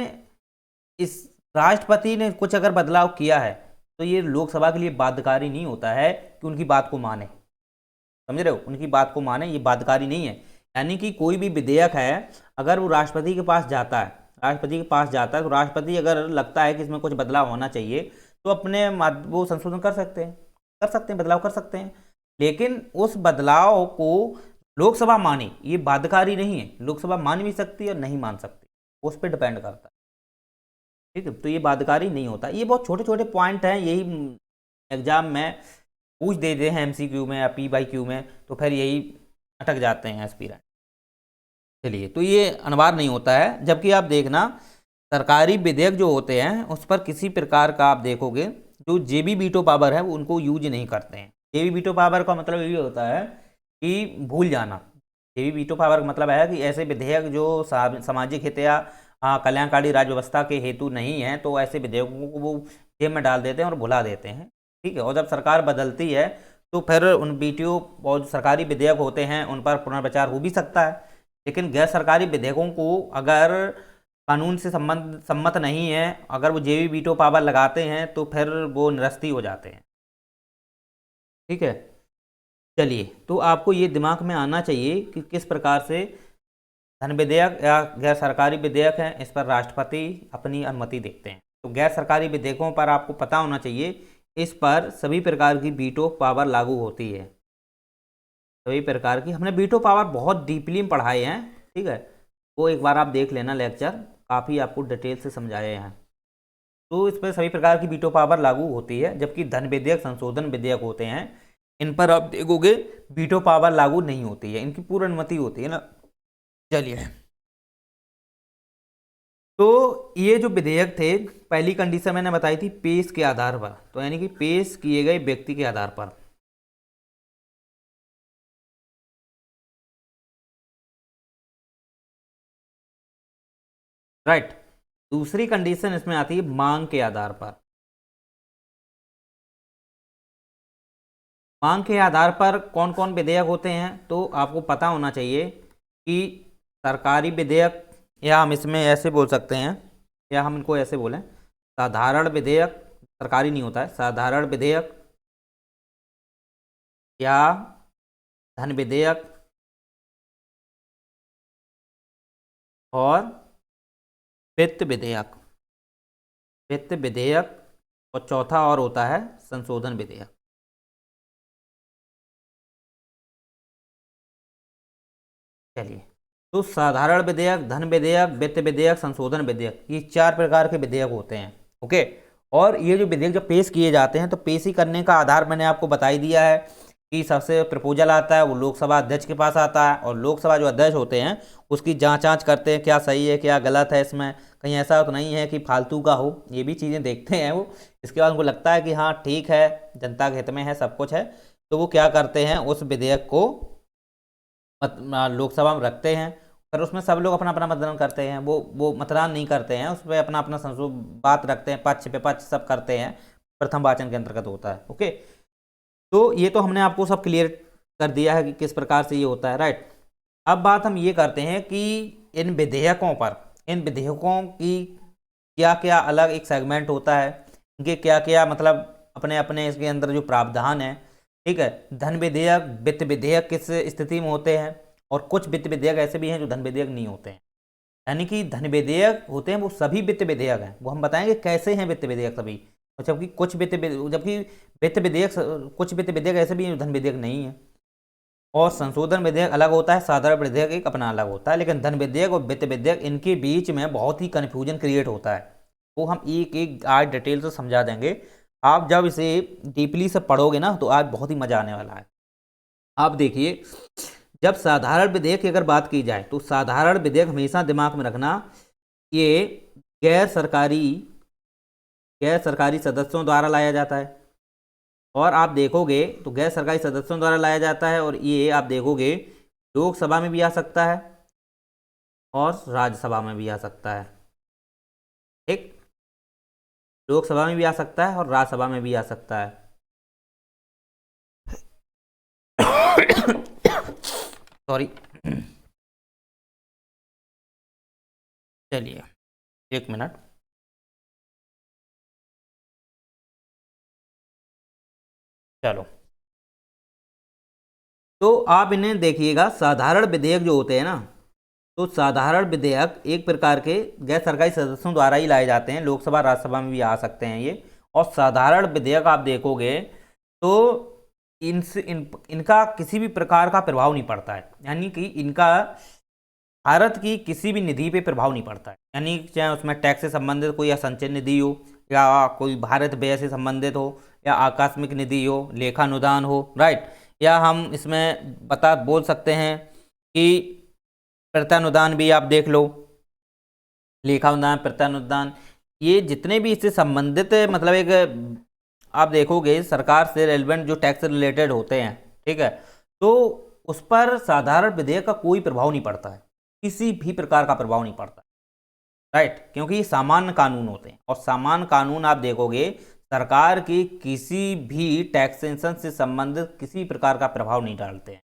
S1: इस राष्ट्रपति ने कुछ अगर बदलाव किया है तो ये लोकसभा के लिए बाध्यकारी नहीं होता है कि उनकी बात को माने, समझ रहे हो, उनकी बात को माने, ये बाध्यकारी नहीं है। यानी कि कोई भी विधेयक है अगर वो राष्ट्रपति के पास जाता है, राष्ट्रपति के पास जाता है, तो राष्ट्रपति अगर लगता है कि इसमें कुछ बदलाव होना चाहिए तो अपने वो संशोधन कर सकते हैं, बदलाव कर सकते हैं। लेकिन उस बदलाव को लोकसभा माने ये बाध्यकारी नहीं है, लोकसभा मान भी सकती है और नहीं मान सकती, उस पर डिपेंड करता है, ठीक है, तो ये बाध्यकारी नहीं होता। ये बहुत छोटे छोटे पॉइंट हैं, यही एग्जाम में पूछ देते हैं एमसीक्यू में या PYQ में, तो फिर यही अटक जाते हैं एस्पिरेंट। चलिए, तो ये अनिवार्य नहीं होता है। जबकि आप देखना सरकारी विधेयक जो होते हैं उस पर किसी प्रकार का आप देखोगे जो जेबी वीटो पावर है वो उनको यूज नहीं करते हैं। जेबी वीटो पावर का मतलब ये होता है कि भूल जाना। जेबी वीटो पावर का मतलब है कि ऐसे विधेयक जो सामाजिक हित या कल्याणकारी राज्य व्यवस्था के हेतु नहीं है तो ऐसे विधेयकों को वो जेब में डाल देते हैं और भुला देते हैं, ठीक है। और जब सरकार बदलती है तो फिर उन वीटो और सरकारी विधेयक होते हैं उन पर पुनर्विचार हो भी सकता है, लेकिन गैर सरकारी विधेयकों को अगर कानून से सम्मत नहीं है, अगर वो जेबी वीटो पावर लगाते हैं तो फिर वो निरस्ती हो जाते हैं, ठीक है। चलिए, तो आपको ये दिमाग में आना चाहिए कि किस प्रकार से धन विधेयक या गैर सरकारी विधेयक है इस पर राष्ट्रपति अपनी अनुमति देते हैं। तो गैर सरकारी विधेयकों पर आपको पता होना चाहिए इस पर सभी प्रकार की वीटो पावर लागू होती है, सभी प्रकार की। हमने वीटो पावर बहुत डीपली में पढ़ाए हैं, ठीक है, वो एक बार आप देख लेना, लेक्चर काफ़ी आपको डिटेल से समझाए हैं। तो इस पर सभी प्रकार की वीटो पावर लागू होती है, जबकि धन विधेयक संशोधन विधेयक होते हैं इन पर आप देखोगे वीटो पावर लागू नहीं होती है, इनकी पूर्ण अनुमति होती है ना। चलिए, तो ये जो विधेयक थे पहली कंडीशन मैंने बताई थी पेश के आधार पर, तो यानी कि पेश किए गए व्यक्ति के आधार पर। राइट, दूसरी कंडीशन इसमें आती है मांग के आधार पर। मांग के आधार पर कौन कौन विधेयक होते हैं, तो आपको पता होना चाहिए कि सरकारी विधेयक, या हम इसमें ऐसे बोल सकते हैं, या हम इनको ऐसे बोलें साधारण विधेयक, सरकारी नहीं होता है, साधारण विधेयक या धन विधेयक और वित्त विधेयक, वित्त विधेयक, और चौथा और होता है संशोधन विधेयक। चलिए, तो साधारण विधेयक, धन विधेयक, वित्त विधेयक, संशोधन विधेयक, ये चार प्रकार के विधेयक होते हैं, ओके। और ये जो विधेयक जब पेश किए जाते हैं तो पेश ही करने का आधार मैंने आपको बता ही दिया है कि सबसे प्रपोजल आता है वो लोकसभा अध्यक्ष के पास आता है, और लोकसभा जो अध्यक्ष होते हैं उसकी जांच करते हैं क्या सही है क्या गलत है, इसमें कहीं ऐसा तो नहीं है कि फालतू का हो, ये भी चीज़ें देखते हैं वो। इसके बाद उनको लगता है कि हाँ ठीक है, जनता के हित में है, सब कुछ है, तो वो क्या करते हैं उस विधेयक को लोकसभा में रखते हैं। पर उसमें सब लोग अपना अपना मतदान करते हैं, वो मतदान नहीं करते हैं, उस पर अपना अपना बात रखते हैं, पक्ष पे पक्ष सब करते हैं, प्रथम वाचन के अंतर्गत होता है। ओके, तो ये तो हमने आपको सब क्लियर कर दिया है कि किस प्रकार से ये होता है, राइट। अब बात हम ये करते हैं कि इन विधेयकों की क्या क्या अलग एक सेगमेंट होता है, इनके क्या क्या मतलब अपने अपने इसके अंदर जो प्रावधान है, ठीक है। धन विधेयक, वित्त विधेयक किस स्थिति में होते हैं, और कुछ वित्त विधेयक ऐसे भी हैं जो धन विधेयक नहीं होते हैं। यानी कि धन विधेयक होते हैं वो सभी वित्त विधेयक हैं, वो हम बताएंगे कैसे हैं वित्त विधेयक सभी। जबकि कुछ वित्त विधेयक कुछ वित्त विधेयक ऐसे भी हैं जो धन विधेयक नहीं है। और संशोधन विधेयक अलग होता है, साधारण विधेयक एक अपना अलग होता है, लेकिन धन विधेयक और वित्त विधेयक इनके बीच में बहुत ही कन्फ्यूजन क्रिएट होता है, वो हम एक एक आज डिटेल से समझा देंगे। आप जब इसे डीपली से पढ़ोगे ना तो आज बहुत ही मजा आने वाला है। आप देखिए, जब साधारण विधेयक की अगर बात की जाए तो साधारण विधेयक हमेशा दिमाग में रखना, ये गैर सरकारी सदस्यों द्वारा लाया जाता है। और आप देखोगे तो गैर सरकारी सदस्यों द्वारा लाया जाता है, और ये आप देखोगे लोकसभा में भी आ सकता है और राज्यसभा में भी आ सकता है, ठीक। लोकसभा में भी आ सकता है और राज्यसभा में भी आ सकता है। सॉरी, चलिए एक मिनट। चलो, तो आप इन्हें देखिएगा, साधारण विधेयक जो होते हैं ना, तो साधारण विधेयक एक प्रकार के गैर सरकारी सदस्यों द्वारा ही लाए जाते हैं, लोकसभा राज्यसभा में भी आ सकते हैं ये। और साधारण विधेयक आप देखोगे तो इनका किसी भी प्रकार का प्रभाव नहीं पड़ता है, यानी कि इनका भारत की किसी भी निधि पे प्रभाव नहीं पड़ता है। यानी चाहे उसमें टैक्स से संबंधित कोई या संचय निधि हो, या कोई भारत व्यय से संबंधित हो, या आकस्मिक निधि हो, लेखानुदान हो, राइट। या हम इसमें बोल सकते हैं कि प्रत्यानुदान भी आप देख लो, लेखानुदान, प्रत्यानुदान, ये जितने भी इससे संबंधित मतलब एक आप देखोगे सरकार से रेलिवेंट जो टैक्स रिलेटेड होते हैं, ठीक है, तो उस पर साधारण विधेयक का कोई प्रभाव नहीं पड़ता है, किसी भी प्रकार का प्रभाव नहीं पड़ता, राइट। क्योंकि ये सामान्य कानून होते हैं, और सामान्य कानून आप देखोगे सरकार की किसी भी टैक्सेशन से संबंधित किसी प्रकार का प्रभाव नहीं डालते हैं,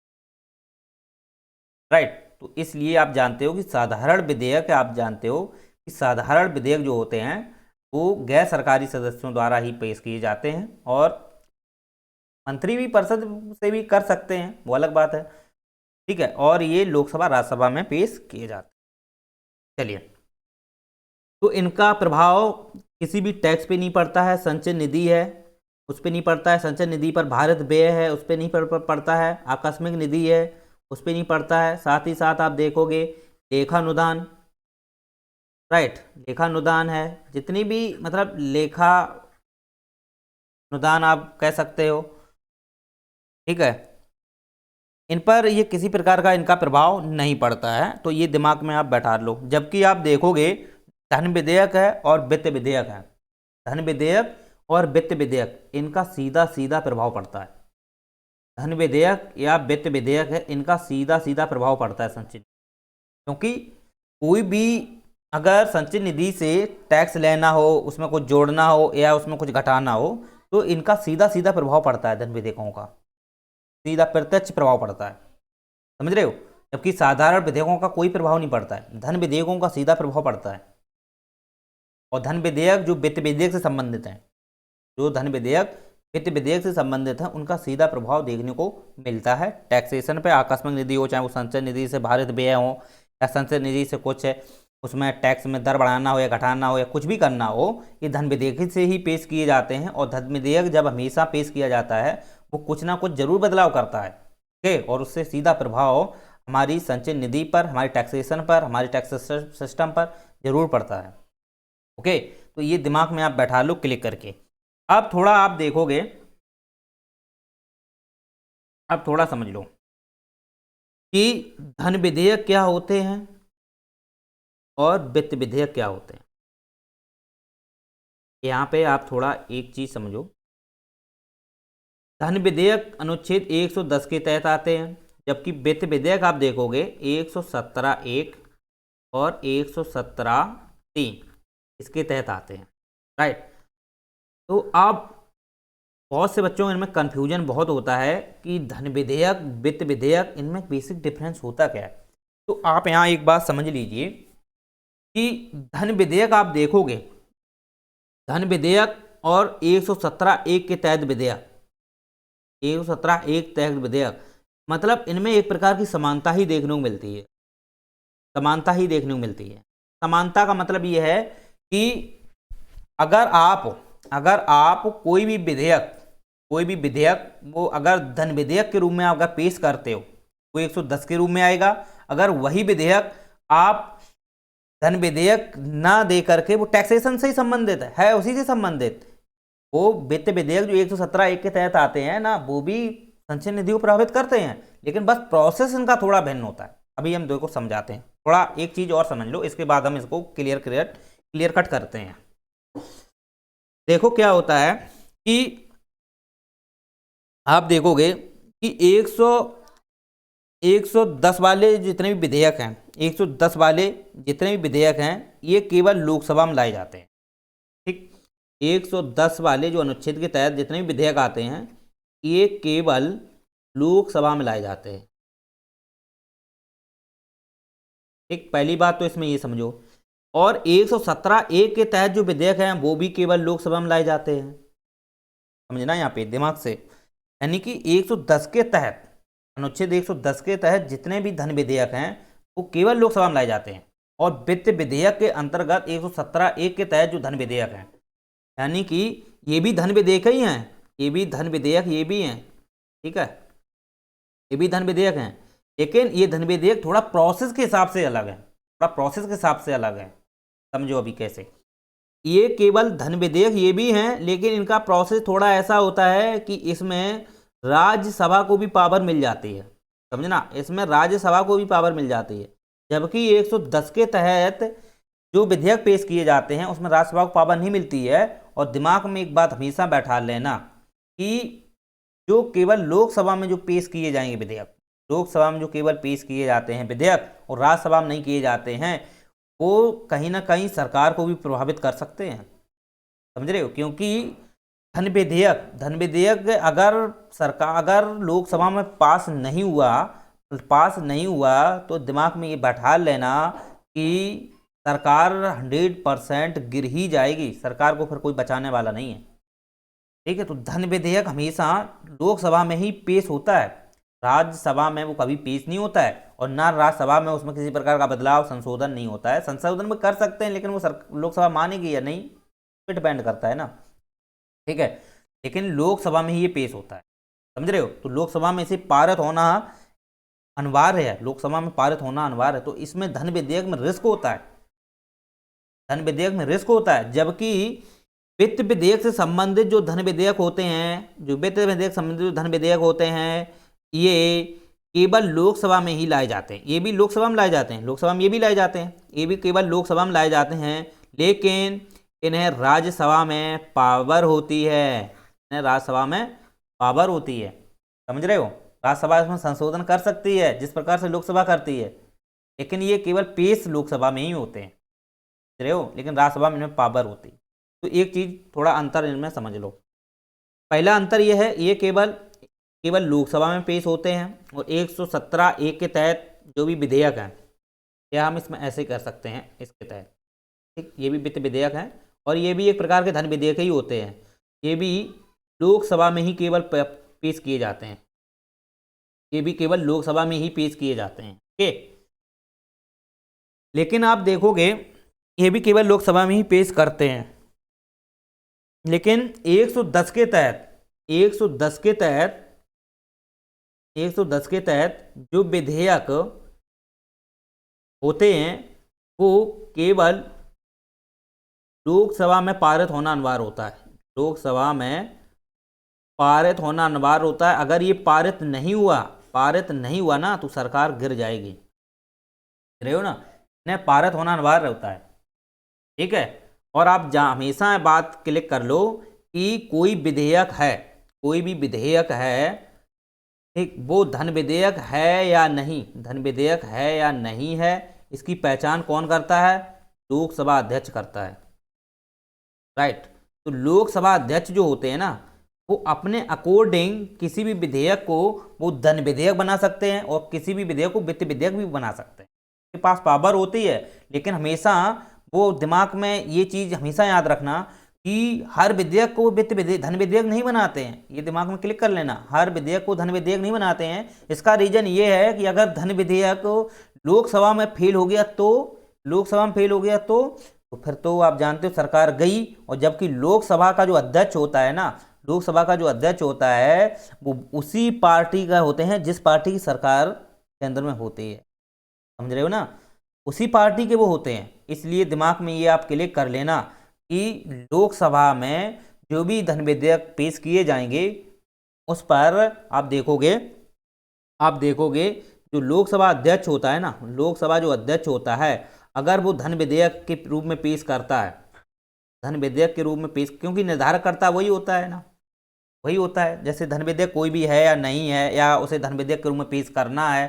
S1: राइट। तो इसलिए आप जानते हो कि साधारण विधेयक, आप जानते हो कि साधारण विधेयक जो होते हैं वो गैर सरकारी सदस्यों द्वारा ही पेश किए जाते हैं, और मंत्री भी परिषद से भी कर सकते हैं, वो अलग बात है, ठीक है। और ये लोकसभा राज्यसभा में पेश किए जाते हैं। चलिए, तो इनका प्रभाव किसी भी टैक्स पे नहीं पड़ता है, संचय निधि है उस पर नहीं पड़ता है, संचय निधि पर भारत व्यय है उस पर नहीं पड़ता है, आकस्मिक निधि है उस पर नहीं पड़ता है। साथ ही साथ आप देखोगे लेखानुदान, राइट, लेखानुदान है, जितनी भी मतलब लेखा अनुदान आप कह सकते हो, ठीक है, इन पर ये किसी प्रकार का इनका प्रभाव नहीं पड़ता है, तो ये दिमाग में आप बैठा लो। जबकि आप देखोगे धन विधेयक है और वित्त विधेयक है, धन विधेयक और वित्त विधेयक इनका सीधा सीधा प्रभाव पड़ता है। धन विधेयक या वित्त विधेयक है, इनका सीधा सीधा प्रभाव पड़ता है संचय, क्योंकि कोई भी अगर संचय निधि से टैक्स लेना हो, उसमें कुछ जोड़ना हो या उसमें कुछ घटाना हो, तो इनका सीधा सीधा प्रभाव पड़ता है, धन विधेयकों का सीधा प्रत्यक्ष प्रभाव पड़ता है, समझ रहे हो। जबकि साधारण विधेयकों का कोई प्रभाव नहीं पड़ता है, धन विधेयकों का सीधा प्रभाव पड़ता है। और धन विधेयक जो वित्त विधेयक से संबंधित हैं, जो धन विधेयक वित्त विधेयक से संबंधित है, उनका सीधा प्रभाव देखने को मिलता है टैक्सेशन पे। आकस्मिक निधि हो, चाहे वो संचय निधि से भारत व्यय हो, या संचय निधि से कुछ है उसमें टैक्स में दर बढ़ाना हो या घटाना हो या कुछ भी करना हो, ये धन विधेयक से ही पेश किए जाते हैं। और धन विधेयक जब हमेशा पेश किया जाता है वो कुछ ना कुछ जरूर बदलाव करता है, ठीक, और उससे सीधा प्रभाव हमारी संचय निधि पर, हमारी टैक्सेशन पर, हमारी टैक्स सिस्टम पर जरूर पड़ता है। ओके, तो ये दिमाग में आप बैठा लो क्लिक करके। अब थोड़ा आप देखोगे, अब थोड़ा समझ लो कि धन विधेयक क्या होते हैं और वित्त विधेयक क्या होते हैं। यहाँ पे आप थोड़ा एक चीज समझो, धन विधेयक अनुच्छेद 110 के तहत आते हैं, जबकि वित्त विधेयक आप देखोगे 117(1) और 117(3) इसके तहत आते हैं, राइट। तो आप बहुत से बच्चों में इनमें कन्फ्यूजन बहुत होता है कि धन विधेयक वित्त विधेयक इनमें बेसिक डिफरेंस होता क्या है। तो आप यहाँ एक बात समझ लीजिए कि धन विधेयक आप देखोगे, धन विधेयक और 117(1) के तहत विधेयक, 117(1) तहत विधेयक, मतलब इनमें एक प्रकार की समानता ही देखने को मिलती है, समानता ही देखने को मिलती है। समानता का मतलब यह है कि अगर आप कोई भी विधेयक वो अगर धन विधेयक के रूप में अगर पेश करते हो, वो 110 के रूप में आएगा। अगर वही विधेयक आप धन विधेयक ना दे करके, वो टैक्सेशन से ही संबंधित है उसी से संबंधित, वो वित्त विधेयक जो 117(1) के तहत आते हैं ना, वो भी संचय निधि को प्रभावित करते हैं, लेकिन बस प्रोसेस इनका थोड़ा भिन्न होता है। अभी हम देखो समझाते हैं, थोड़ा एक चीज और समझ लो, इसके बाद हम इसको क्लियर कट करते हैं। देखो क्या होता है कि आप देखोगे कि 110 वाले जितने भी विधेयक हैं, 110 वाले जितने भी विधेयक हैं, ये केवल लोकसभा में लाए जाते हैं, ठीक। 110 वाले जो अनुच्छेद के तहत जितने भी विधेयक आते हैं, ये केवल लोकसभा में लाए जाते हैं, ठीक। पहली बात तो इसमें ये समझो। और 117(1) के तहत जो विधेयक हैं, वो भी केवल लोकसभा में लाए जाते हैं, समझना यहाँ पे दिमाग से। यानी कि 110 के तहत, अनुच्छेद 110 के तहत जितने भी धन विधेयक हैं, वो केवल लोकसभा में लाए जाते हैं। और वित्त विधेयक के अंतर्गत 117(1) के तहत जो धन विधेयक हैं, यानी कि ये भी धन विधेयक ही हैं, ये भी धन विधेयक ये भी हैं, ठीक है, ये भी धन विधेयक हैं, लेकिन ये धन विधेयक थोड़ा प्रोसेस के हिसाब से अलग है, थोड़ा प्रोसेस के हिसाब से अलग है। समझो अभी कैसे, ये केवल धन विधेयक ये भी हैं, लेकिन इनका प्रोसेस थोड़ा ऐसा होता है कि इसमें राज्यसभा को भी पावर मिल जाती है, समझना, इसमें राज्यसभा को भी पावर मिल जाती है। जबकि 110 के तहत जो विधेयक पेश किए जाते हैं, उसमें राज्यसभा को पावर नहीं मिलती है। और दिमाग में एक बात हमेशा बैठा लेना कि जो केवल लोकसभा में जो पेश किए जाएंगे विधेयक, लोकसभा में जो केवल पेश किए जाते हैं विधेयक और राज्यसभा में नहीं किए जाते हैं, वो कहीं ना कहीं सरकार को भी प्रभावित कर सकते हैं, समझ रहे हो। क्योंकि धन विधेयक अगर लोकसभा में पास नहीं हुआ तो दिमाग में ये बैठा लेना कि सरकार 100% गिर ही जाएगी, सरकार को फिर कोई बचाने वाला नहीं है, ठीक है। तो धन विधेयक हमेशा लोकसभा में ही पेश होता है, राज्यसभा में वो कभी पेश नहीं होता है, और ना राज्यसभा में उसमें किसी प्रकार का बदलाव संशोधन नहीं होता है। संशोधन में कर सकते हैं, लेकिन वो लोकसभा मानेगी या नहीं, पे डिपेंड करता है ना, ठीक है। लेकिन लोकसभा में ही ये पेश होता है, समझ रहे हो। तो लोकसभा में इसे पारित होना अनिवार्य है, लोकसभा में पारित होना अनिवार्य है। तो इसमें धन विधेयक में रिस्क होता है, धन विधेयक में रिस्क होता है। जबकि वित्त विधेयक से संबंधित जो धन विधेयक होते हैं, जो वित्त विधेयक संबंधित जो धन विधेयक होते हैं, ये केवल लोकसभा में ही लाए जाते हैं। ये भी लोकसभा में लाए जाते हैं, लोकसभा में ये भी लाए जाते हैं, ये भी केवल लोकसभा में लाए जाते हैं, लेकिन इन्हें राज्यसभा में पावर होती है, इन्हें राज्यसभा में पावर होती है, समझ रहे हो। राज्यसभा इसमें संशोधन कर सकती है जिस प्रकार से लोकसभा करती है, लेकिन ये केवल पेश लोकसभा में ही होते हैं, समझ रहे हो, लेकिन राज्यसभा में इनमें पावर होती है। तो एक चीज़ थोड़ा अंतर इनमें समझ लो। पहला अंतर यह है, ये केवल लोकसभा में पेश होते हैं, और 117(1) के तहत जो भी विधेयक हैं, या हम इसमें ऐसे कर सकते हैं इसके तहत, ठीक, ये भी वित्त विधेयक हैं, और ये भी एक प्रकार के धन विधेयक ही होते हैं, ये भी लोकसभा में ही केवल पेश किए जाते हैं, ये भी केवल लोकसभा में ही पेश किए जाते हैं, ठीक। लेकिन आप देखोगे ये भी केवल लोकसभा में ही पेश करते हैं, लेकिन 110 के तहत जो विधेयक होते हैं, वो केवल लोकसभा में पारित होना अनिवार्य होता है, लोकसभा में पारित होना अनिवार्य होता है। अगर ये पारित नहीं हुआ ना तो सरकार गिर जाएगी, रहे हो ना, इन्हें पारित होना अनिवार्य होता है, ठीक है। और आप हमेशा बात क्लिक कर लो कि कोई भी विधेयक है, ठीक, वो धन विधेयक है या नहीं, धन विधेयक है या नहीं है, इसकी पहचान कौन करता है? लोकसभा अध्यक्ष करता है, राइट। तो लोकसभा अध्यक्ष जो होते हैं ना, वो अपने अकॉर्डिंग किसी भी विधेयक को वो धन विधेयक बना सकते हैं और किसी भी विधेयक को वित्त विधेयक भी बना सकते हैं, उनके पास पावर होती है। लेकिन हमेशा वो दिमाग में ये चीज़ हमेशा याद रखना कि हर विधेयक को वित्त विधेयक धन विधेयक नहीं बनाते हैं, ये दिमाग में क्लिक कर लेना, हर विधेयक को धन विधेयक नहीं बनाते हैं। इसका रीजन ये है कि अगर धन विधेयक लोकसभा में फेल हो गया तो फिर तो आप जानते हो सरकार गई। और जबकि लोकसभा का जो अध्यक्ष होता है ना, लोकसभा का जो अध्यक्ष होता है वो उसी पार्टी का होते हैं जिस पार्टी की सरकार केंद्र में होती है, समझ रहे हो ना, उसी पार्टी के वो होते हैं। इसलिए दिमाग में ये आप क्लिक कर लेना कि लोकसभा में जो भी धन विधेयक पेश किए जाएंगे उस पर आप देखोगे जो लोकसभा अध्यक्ष होता है ना, लोकसभा जो अध्यक्ष होता है, अगर वो धन विधेयक के रूप में पेश करता है, धन विधेयक के रूप में पेश, क्योंकि निर्धारक करता वही होता है ना, वही होता है। जैसे धन विधेयक कोई भी है या नहीं है, या उसे धन विधेयक के रूप में पेश करना है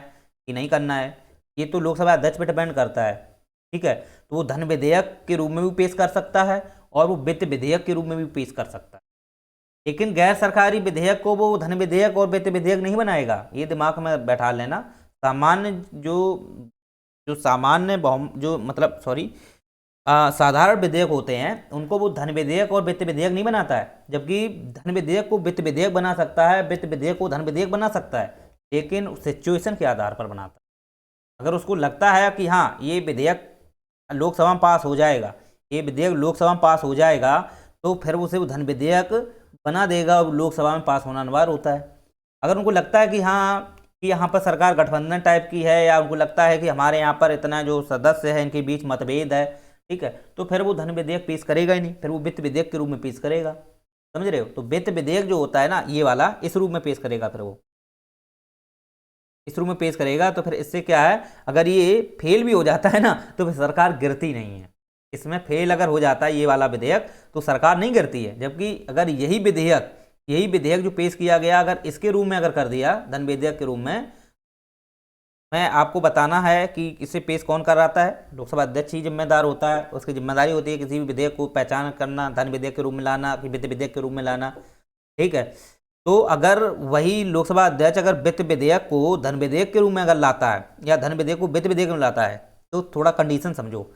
S1: कि नहीं करना है, ये तो लोकसभा अध्यक्ष पे डिपेंड करता है, ठीक है। तो वो धन विधेयक के रूप में भी पेश कर सकता है और वो वित्त विधेयक के रूप में भी पेश कर सकता है। लेकिन गैर सरकारी विधेयक को वो धन विधेयक और वित्त विधेयक नहीं बनाएगा, ये दिमाग में बैठा लेना। सामान्य जो सामान्य जो मतलब साधारण विधेयक होते हैं उनको वो धन विधेयक और वित्त विधेयक नहीं बनाता है, जबकि धन विधेयक को वित्त विधेयक बना सकता है, वित्त विधेयक को धन विधेयक बना सकता है, लेकिन सिचुएशन के आधार पर बनाता है। अगर उसको लगता है कि हाँ ये विधेयक लोकसभा में पास हो जाएगा, ये विधेयक लोकसभा में पास हो जाएगा, तो फिर उसे वो धन विधेयक बना देगा और लोकसभा में पास होना अनिवार्य होता है। अगर उनको लगता है कि हाँ कि यहाँ पर सरकार गठबंधन टाइप की है, या उनको लगता है कि हमारे यहाँ पर इतना जो सदस्य है इनके बीच मतभेद है, ठीक है, तो फिर वो धन विधेयक पेश करेगा ही नहीं, फिर वो वित्त विधेयक के रूप में पेश करेगा, समझ रहे हो। तो वित्त विधेयक जो होता है ना ये वाला, इस रूप में पेश करेगा, फिर वो इस रूप में पेश करेगा। तो फिर इससे क्या है, अगर ये फेल भी हो जाता है ना तो फिर सरकार गिरती नहीं है। इसमें फेल अगर हो जाता है ये वाला विधेयक तो सरकार नहीं गिरती है। जबकि अगर यही विधेयक जो पेश किया गया अगर इसके रूप में अगर कर दिया, धन विधेयक के रूप में, मैं आपको बताना है कि इसे पेश कौन कर रहा है, लोकसभा अध्यक्ष ही जिम्मेदार होता है। उसकी जिम्मेदारी होती है किसी भी विधेयक को पहचान करना, धन विधेयक के रूप में लाना कि वित्त विधेयक के रूप में लाना, ठीक है। तो अगर वही लोकसभा अध्यक्ष अगर वित्त विधेयक को धन विधेयक के रूप में अगर लाता है या धन विधेयक को वित्त विधेयक में लाता है, तो थोड़ा कंडीशन समझो।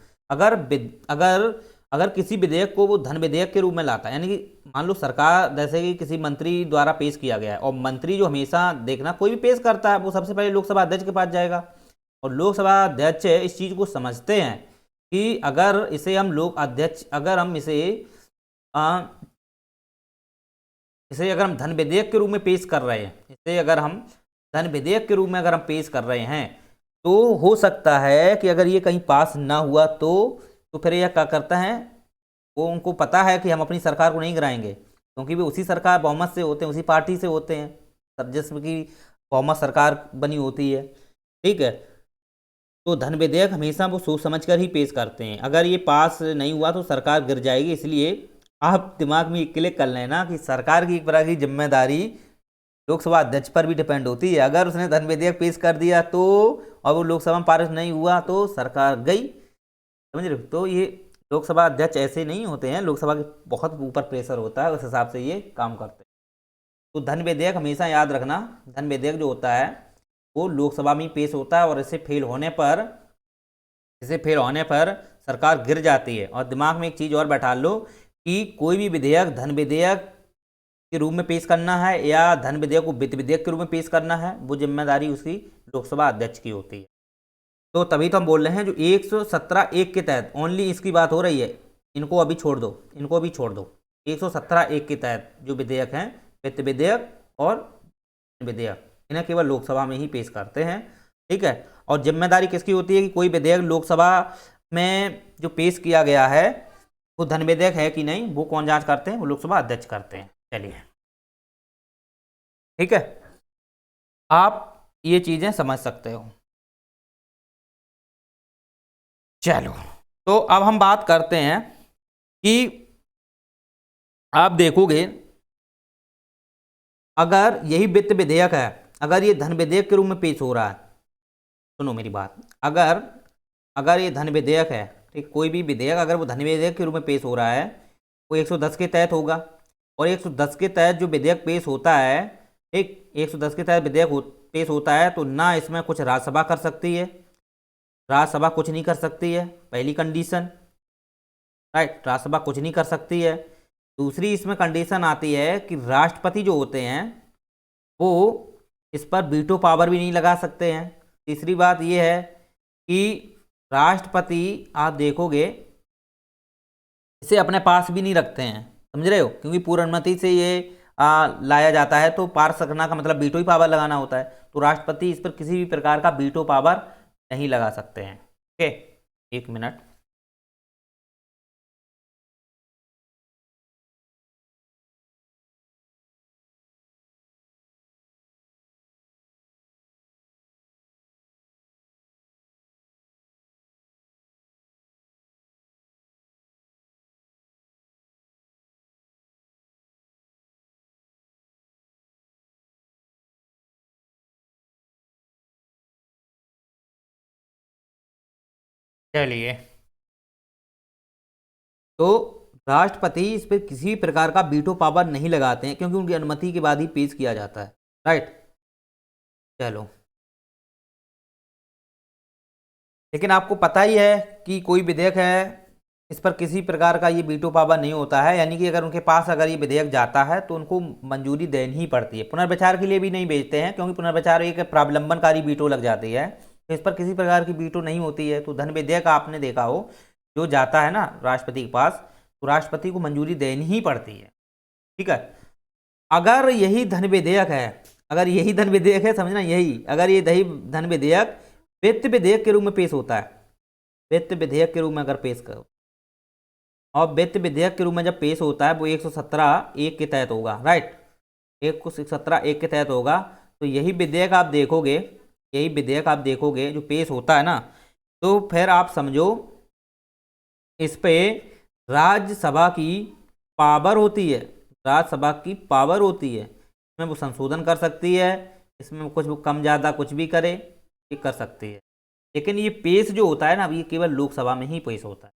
S1: अगर किसी विधेयक को वो धन विधेयक के रूप में लाता है, यानी कि मान लो सरकार जैसे कि किसी मंत्री द्वारा पेश किया गया है, और मंत्री जो हमेशा देखना कोई भी पेश करता है वो सबसे पहले लोकसभा अध्यक्ष के पास जाएगा, और लोकसभा अध्यक्ष इस चीज़ को समझते हैं कि अगर इसे हम अगर हम इसे अगर हम धन विधेयक के रूप में पेश कर रहे हैं, इसे अगर हम धन विधेयक के रूप में अगर हम पेश कर रहे हैं, तो हो सकता है कि अगर ये कहीं पास ना हुआ तो फिर यह क्या करता है, वो उनको पता है कि हम अपनी सरकार को नहीं गिराएंगे, क्योंकि वे उसी सरकार बहुमत से होते हैं, उसी पार्टी से होते हैं जिसमें की बहुमत सरकार बनी होती है, ठीक है। तो धन विधेयक हमेशा वो सोच समझ कर ही पेश करते हैं। अगर ये पास नहीं हुआ तो सरकार गिर जाएगी। इसलिए आप दिमाग में क्लिक कर लेना कि सरकार की एक प्रकार की जिम्मेदारी लोकसभा अध्यक्ष पर भी डिपेंड होती है। अगर उसने धन विधेयक पेश कर दिया तो, और वो लोकसभा में पारित नहीं हुआ तो सरकार गई, समझ रहे हो। तो ये लोकसभा अध्यक्ष ऐसे नहीं होते हैं, लोकसभा के बहुत ऊपर प्रेशर होता है, उस हिसाब से ये काम करते हैं। तो धन विधेयक हमेशा याद रखना, धन विधेयक जो होता है वो लोकसभा में पेश होता है, और इसे फेल होने पर सरकार गिर जाती है। और दिमाग में एक चीज़ और बैठा लो कि कोई भी विधेयक धन विधेयक के रूप में पेश करना है या धन विधेयक को वित्त विधेयक के रूप में पेश करना है, वो जिम्मेदारी उसकी लोकसभा अध्यक्ष की होती है। तो तभी तो हम बोल रहे हैं जो 117(1) के तहत ओनली इसकी बात हो रही है, इनको अभी छोड़ दो, 117(1) के तहत जो विधेयक हैं, वित्त विधेयक और विधेयक, इन्हें केवल लोकसभा में ही पेश करते हैं, ठीक है। और जिम्मेदारी किसकी होती है कि कोई विधेयक लोकसभा में जो पेश किया गया है वो धन विधेयक है कि नहीं वो कौन जांच करते हैं, वो लोकसभा अध्यक्ष करते हैं। चलिए ठीक है, आप ये चीजें समझ सकते हो। चलो तो अब हम बात करते हैं कि आप देखोगे अगर यही वित्त विधेयक है, अगर ये धन विधेयक के रूप में पेश हो रहा है, सुनो मेरी बात, अगर अगर ये धन विधेयक है, ठीक, कोई भी विधेयक अगर वो धन विधेयक के रूप में पेश हो रहा है, वो 110 के तहत होगा। और 110 के तहत जो विधेयक पेश होता है, ठीक, 110 के तहत विधेयक पेश होता है तो ना इसमें कुछ राज्यसभा कर सकती है, राज्यसभा कुछ नहीं कर सकती है, पहली कंडीशन, राइट, राज्यसभा कुछ नहीं कर सकती है। दूसरी इसमें कंडीशन आती है कि राष्ट्रपति जो होते हैं वो इस पर वीटो पावर भी नहीं लगा सकते हैं। तीसरी बात यह है कि राष्ट्रपति आप देखोगे इसे अपने पास भी नहीं रखते हैं, समझ रहे हो, क्योंकि पूर्ण अनुमति से ये लाया जाता है, तो पास रखना का मतलब वीटो ही पावर लगाना होता है, तो राष्ट्रपति इस पर किसी भी प्रकार का वीटो पावर नहीं लगा सकते हैं। ओके, एक मिनट, चलिए, तो राष्ट्रपति इस पर किसी भी प्रकार का वीटो पावर नहीं लगाते हैं क्योंकि उनकी अनुमति के बाद ही पेश किया जाता है, राइट। चलो, लेकिन आपको पता ही है कि कोई विधेयक है इस पर किसी प्रकार का ये वीटो पावर नहीं होता है, यानी कि अगर उनके पास अगर ये विधेयक जाता है तो उनको मंजूरी देनी ही पड़ती है, पुनर्विचार के लिए भी नहीं भेजते हैं क्योंकि पुनर्विचार एक प्रावलंबनकारी वीटो लग जाती है, तो इस पर किसी प्रकार की वीटो नहीं होती है। तो धन विधेयक आपने देखा हो जो जाता है ना राष्ट्रपति के पास, तो राष्ट्रपति को मंजूरी देनी ही पड़ती है, ठीक है। अगर यही धन विधेयक है, अगर यही धन विधेयक है, समझना, यही अगर ये धन विधेयक वित्त विधेयक के रूप में पेश होता है, वित्त विधेयक के रूप में अगर पेश करो, और वित्त विधेयक के रूप में जब पेश होता है वो 117(1) के तहत होगा, राइट, 117(1) के तहत होगा। तो यही विधेयक आप देखोगे, यही विधेयक आप देखोगे जो पेश होता है ना, तो फिर आप समझो इस पे राज्यसभा की पावर होती है, राज्यसभा की पावर होती है, इसमें वो संशोधन कर सकती है, इसमें कुछ वो कम ज़्यादा कुछ भी करे, ये कर सकती है। लेकिन ये पेश जो होता है ना, ये केवल लोकसभा में ही पेश होता है,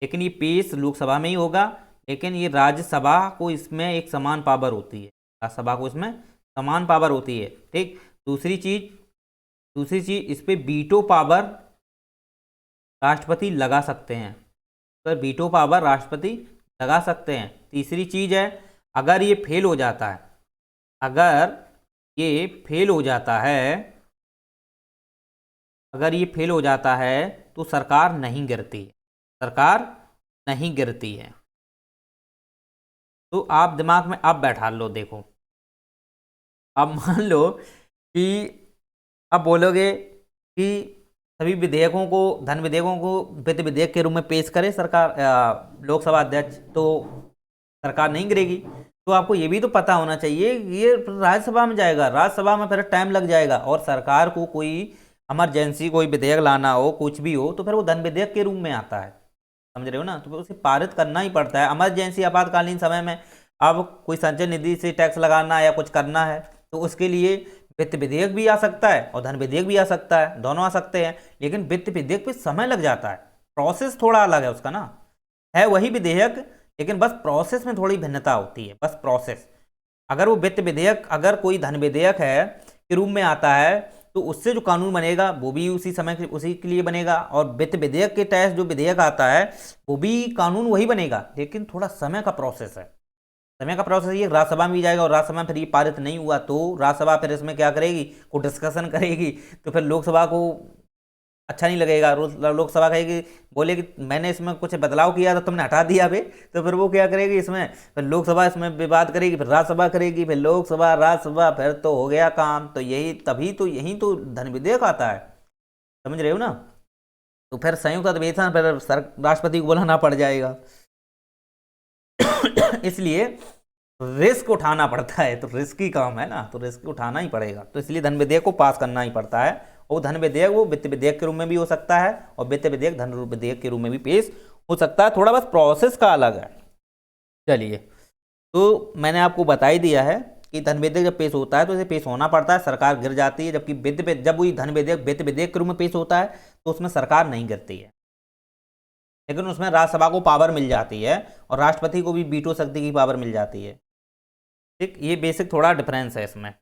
S1: लेकिन ये पेश लोकसभा में ही होगा, लेकिन ये राज्यसभा को इसमें एक समान पावर होती है, राज्यसभा को इसमें समान पावर होती है, ठीक। दूसरी चीज इस पे वीटो पावर राष्ट्रपति लगा सकते हैं, पर वीटो पावर राष्ट्रपति लगा सकते हैं। तीसरी चीज है, अगर ये फेल हो जाता है, अगर ये फेल हो जाता है, अगर ये फेल हो जाता है तो सरकार नहीं गिरती है, सरकार नहीं गिरती है। तो आप दिमाग में अब बैठा लो, देखो अब मान लो कि अब बोलोगे कि सभी विधेयकों को, धन विधेयकों को वित्त विधेयक के रूप में पेश करे सरकार, लोकसभा अध्यक्ष, तो सरकार नहीं गिरेगी। तो आपको ये भी तो पता होना चाहिए ये राज्यसभा में जाएगा, राज्यसभा में फिर टाइम लग जाएगा, और सरकार को कोई इमरजेंसी कोई विधेयक लाना हो, कुछ भी हो, तो फिर वो धन विधेयक के रूप में आता है, समझ रहे हो ना, तो उसे पारित करना ही पड़ता है। इमरजेंसी आपातकालीन समय में अब कोई संचय निधि से टैक्स लगाना है या कुछ करना है, तो उसके लिए वित्त विधेयक भी आ सकता है और धन विधेयक भी आ सकता है, दोनों आ सकते हैं, लेकिन वित्त विधेयक पे समय लग जाता है, प्रोसेस थोड़ा अलग है उसका ना, है वही विधेयक, लेकिन बस प्रोसेस में थोड़ी भिन्नता होती है, बस प्रोसेस। अगर वो वित्त विधेयक, अगर कोई धन विधेयक है के रूप में आता है, तो उससे जो कानून बनेगा वो भी उसी समय उसी के लिए बनेगा, और वित्त विधेयक के तहत जो विधेयक आता है वो भी कानून वही बनेगा, लेकिन थोड़ा समय का प्रोसेस है। समय का प्रोसेस ये राज्यसभा में भी जाएगा, और राज्यसभा में फिर ये पारित नहीं हुआ तो राज्यसभा फिर इसमें क्या करेगी, को डिस्कशन करेगी, तो फिर लोकसभा को अच्छा नहीं लगेगा, लोकसभा कहेगी, बोलेगी मैंने इसमें कुछ बदलाव किया था तुमने हटा दिया बे, तो फिर वो क्या करेगी, इसमें फिर लोकसभा इसमें विवाद करेगी, फिर राज्यसभा करेगी, फिर लोकसभा, राज्यसभा, फिर तो हो गया काम। तो यही, तभी तो यही तो धन विधेयक आता है, समझ रहे हो ना। तो फिर संयुक्त अधिवेशन फिर राष्ट्रपति को बुलाना पड़ जाएगा। इसलिए रिस्क उठाना पड़ता है, तो रिस्की काम है ना, तो रिस्क उठाना ही पड़ेगा। तो इसलिए धन विधेयक को पास करना ही पड़ता है। और धन विधेयक वो वित्त विधेयक के रूप में भी हो सकता है और वित्त विधेयक धन विधेयक के रूप में भी पेश हो सकता है, थोड़ा बस प्रोसेस का अलग है। चलिए, तो मैंने आपको बता ही दिया है कि धन विधेयक जब पेश होता है तो इसे पेश होना पड़ता है, सरकार गिर जाती है। जबकि जब वही धन विधेयक वित्त विधेयक के रूप में पेश होता है तो उसमें सरकार नहीं गिरती है, लेकिन उसमें राज्यसभा को पावर मिल जाती है और राष्ट्रपति को भी वीटो शक्ति की पावर मिल जाती है। ठीक, ये बेसिक थोड़ा डिफरेंस है इसमें।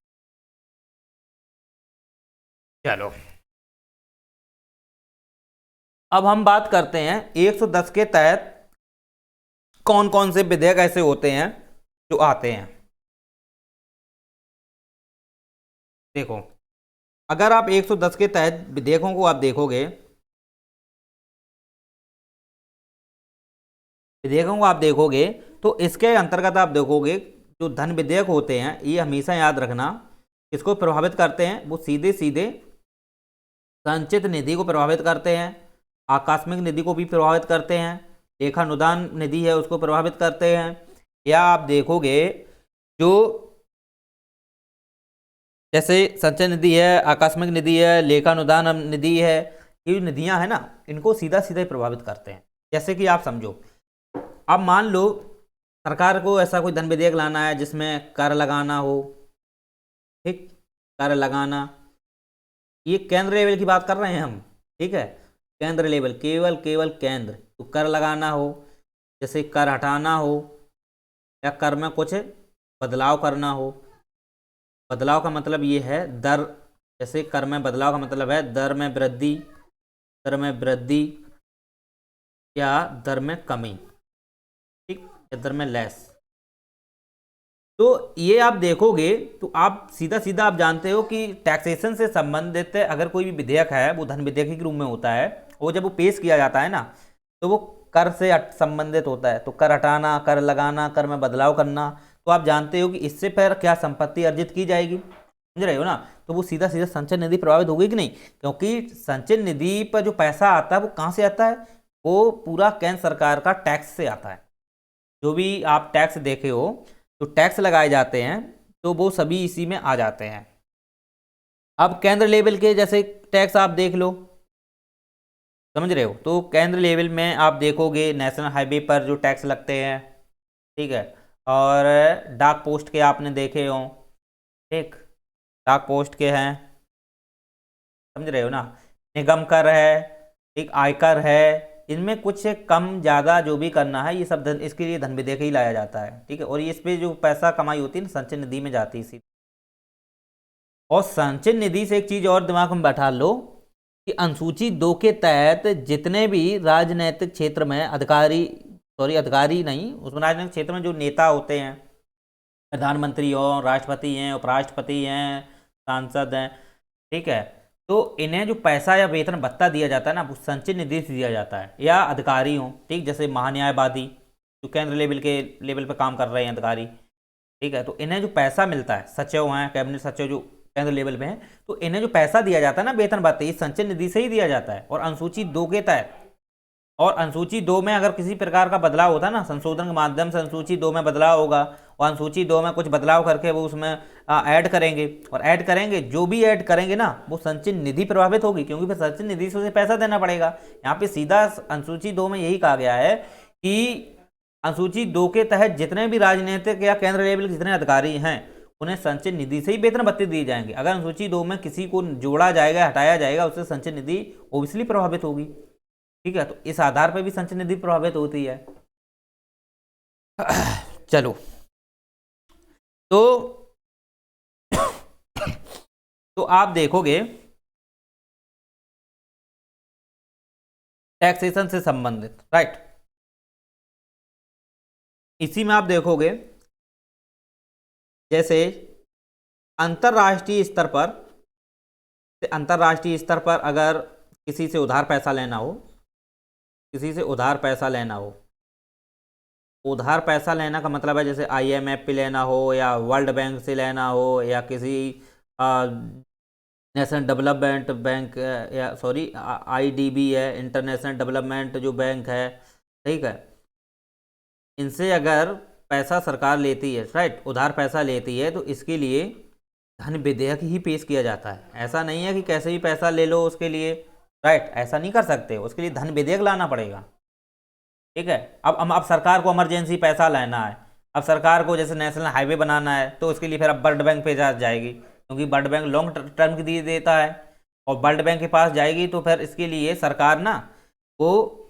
S1: चलो, अब हम बात करते हैं 110 के तहत कौन कौन से विधेयक ऐसे होते हैं जो आते हैं। देखो, अगर आप 110 के तहत विधेयकों को आप देखोगे, तो इसके अंतर्गत आप देखोगे जो धन विधेयक होते हैं ये हमेशा याद रखना किसको प्रभावित करते हैं, वो सीधे सीधे संचित निधि को प्रभावित करते हैं, आकस्मिक निधि को भी प्रभावित करते हैं, लेखानुदान निधि है उसको प्रभावित करते हैं। या आप देखोगे जो जैसे संचय निधि है, आकस्मिक निधि है, लेखानुदान निधि है, ये जो निधियां है ना इनको सीधा सीधा प्रभावित करते हैं। जैसे कि आप समझो, अब मान लो सरकार को ऐसा कोई धन विधेयक लाना है जिसमें कर लगाना हो, ठीक, कर लगाना, ये केंद्र लेवल की बात कर रहे हैं हम, ठीक है, केंद्र लेवल, केवल केंद्र, तो कर लगाना हो, जैसे कर हटाना हो या कर में कुछ बदलाव करना हो। बदलाव का मतलब ये है दर, जैसे कर में बदलाव का मतलब है दर में वृद्धि, या दर में कमी, ठीक, या दर में लेस। तो ये आप देखोगे तो आप सीधा सीधा आप जानते हो कि टैक्सेशन से संबंधित अगर कोई भी विधेयक है वो धन विधेयक के रूप में होता है, और जब वो पेश किया जाता है ना तो वो कर से संबंधित होता है। तो कर हटाना, कर लगाना, कर में बदलाव करना, तो आप जानते हो कि इससे फिर क्या संपत्ति अर्जित की जाएगी, समझ रहे हो ना। तो वो सीधा सीधा संचय निधि प्रभावित होगी कि नहीं, क्योंकि संचय निधि पर जो पैसा आता है वो कहाँ से आता है, वो पूरा केंद्र सरकार का टैक्स से आता है। जो भी आप टैक्स देखे हो, तो टैक्स लगाए जाते हैं तो वो सभी इसी में आ जाते हैं। अब केंद्र लेवल के जैसे टैक्स आप देख लो, समझ रहे हो, तो केंद्र लेवल में आप देखोगे नेशनल हाईवे पर जो टैक्स लगते हैं, ठीक है, और डाक पोस्ट के आपने देखे हो, ठीक, डाक पोस्ट के हैं, समझ रहे हो ना, निगम कर है, एक आयकर है, इनमें कुछ कम ज़्यादा जो भी करना है ये सब धन, इसके लिए धन विधेयक ही लाया जाता है, ठीक है। और इस पे जो पैसा कमाई होती है ना संचय निधि में जाती है इसी। और संचय निधि से एक चीज़ और दिमाग में बैठा लो कि अनुसूची 2 के तहत जितने भी राजनीतिक क्षेत्र में अधिकारी नहीं, उसमें राजनीतिक क्षेत्र में जो नेता होते हैं, प्रधानमंत्री हो, राष्ट्रपति हैं, उपराष्ट्रपति हैं, सांसद हैं, ठीक है, तो इन्हें जो पैसा या वेतन भत्ता दिया जाता है ना वो संचय निधि से दिया जाता है। या अधिकारी हों, ठीक, जैसे महान्यायवादी जो केंद्र लेवल पे काम कर रहे हैं अधिकारी, ठीक है, तो इन्हें जो पैसा मिलता है, सचिव हैं, कैबिनेट सचिव जो केंद्र लेवल पे हैं, तो इन्हें जो पैसा दिया जाता है ना वेतन भत्ते, ये संचय निधि से ही दिया जाता है। और अनुसूची 2 के तहत, और अनुसूची 2 में अगर किसी प्रकार का बदलाव होता है ना, संशोधन के माध्यम से अनुसूची 2 में बदलाव होगा और अनुसूची 2 में कुछ बदलाव करके वो उसमें ऐड करेंगे, और ऐड करेंगे, जो भी ऐड करेंगे ना वो संचय निधि प्रभावित होगी, क्योंकि फिर संचय निधि से उसे पैसा देना पड़ेगा। यहाँ पे सीधा अनुसूची 2 में यही कहा गया है कि अनुसूची 2 के तहत जितने भी राजनीतिक या केंद्र लेवल के जितने अधिकारी हैं उन्हें संचय निधि से ही वेतन भत्ते दिए जाएंगे। अगर अनुसूची 2 में किसी को जोड़ा जाएगा, हटाया जाएगा, उससे संचय निधि ओबियसली प्रभावित होगी, ठीक है। तो इस आधार पर भी संचय निधि प्रभावित होती है। चलो, तो आप देखोगे टैक्सेशन से संबंधित, राइट, इसी में आप देखोगे जैसे अंतर्राष्ट्रीय स्तर पर अगर किसी से उधार पैसा लेना हो, उधार पैसा लेना का मतलब है जैसे IMF पे लेना हो या वर्ल्ड बैंक से लेना हो या किसी नेशनल डेवलपमेंट बैंक या सॉरी आईडीबी है, इंटरनेशनल डेवलपमेंट जो बैंक है, ठीक है, इनसे अगर पैसा सरकार लेती है, राइट, उधार पैसा लेती है, तो इसके लिए धन विधेयक ही पेश किया जाता है। ऐसा नहीं है कि कैसे भी पैसा ले लो उसके लिए, राइट, ऐसा नहीं कर सकते, उसके लिए धन विधेयक लाना पड़ेगा। ठीक है, अब सरकार को इमरजेंसी पैसा लेना है, अब सरकार को जैसे नेशनल हाईवे बनाना है, तो उसके लिए फिर अब वर्ल्ड बैंक पे जाएगी, क्योंकि वर्ल्ड बैंक लॉन्ग टर्म की दी देता है, और वर्ल्ड बैंक के पास जाएगी, तो फिर इसके लिए सरकार ना वो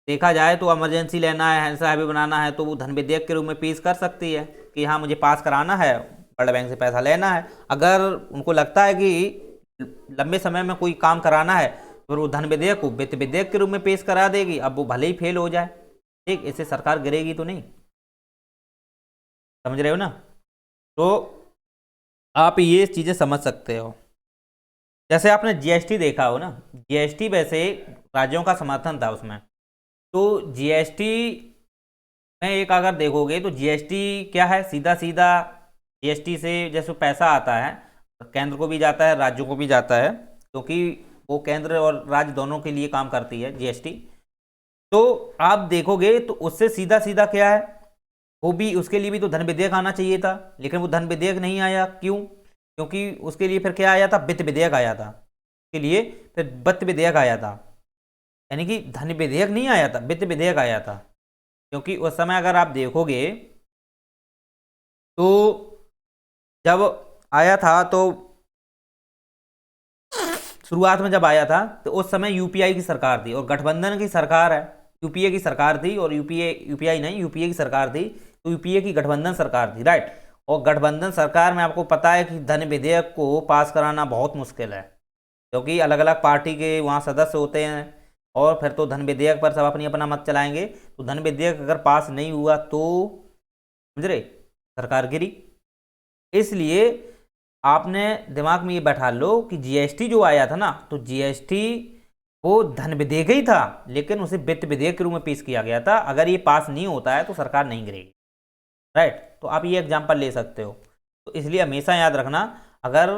S1: देखा जाए तो इमरजेंसी लेना है, ऐसा हाईवे बनाना है, तो वो धन विधेयक के रूप में पेश कर सकती है कि हाँ मुझे पास कराना है, वर्ल्ड बैंक से पैसा लेना है। अगर उनको लगता है कि लंबे समय में कोई काम कराना है, तो वो धन विधेयक को वित्त विधेयक के रूप में पेश करा देगी, अब वो भले ही फेल हो जाए, ठीक, इससे सरकार गिरेगी तो नहीं, समझ रहे हो ना। तो आप ये चीज़ें समझ सकते हो। जैसे आपने जीएसटी देखा हो ना, जीएसटी वैसे राज्यों का समर्थन था उसमें, तो जीएसटी में एक अगर देखोगे तो जीएसटी क्या है, सीधा सीधा जीएसटी से जैसे पैसा आता है केंद्र को भी जाता है, राज्यों को भी जाता है, क्योंकि वो केंद्र और राज्य दोनों के लिए काम करती है जीएसटी। तो आप देखोगे तो उससे सीधा सीधा क्या है, वो भी उसके लिए भी तो धन विधेयक आना चाहिए था, लेकिन वो धन विधेयक नहीं आया। क्यों? क्योंकि उसके लिए फिर क्या आया था, वित्त विधेयक आया था, उसके लिए फिर वित्त विधेयक आया था, यानी कि धन विधेयक नहीं आया था, वित्त विधेयक आया था। क्योंकि उस समय अगर आप देखोगे तो जब आया था, तो शुरुआत में जब आया था तो उस समय यूपीआई की सरकार थी और गठबंधन की सरकार है, यूपीए की सरकार थी, और यूपीआई नहीं, यूपीए की सरकार थी, तो यूपीए की गठबंधन सरकार थी, राइट। और गठबंधन सरकार में आपको पता है कि धन विधेयक को पास कराना बहुत मुश्किल है, क्योंकि अलग अलग पार्टी के वहाँ सदस्य होते हैं, और फिर तो धन विधेयक पर सब अपनी अपना मत चलाएंगे, तो धन विधेयक अगर पास नहीं हुआ तो समझ रहे, सरकार गिरी। इसलिए आपने दिमाग में ये बैठा लो कि जीएसटी जो आया था ना, तो जीएसटी वो धन विधेयक ही था, लेकिन उसे वित्त विधेयक के रूप में पेश किया गया था। अगर ये पास नहीं होता है तो सरकार नहीं गिरेगी, राइट। तो आप ये एग्जांपल ले सकते हो। तो इसलिए हमेशा याद रखना, अगर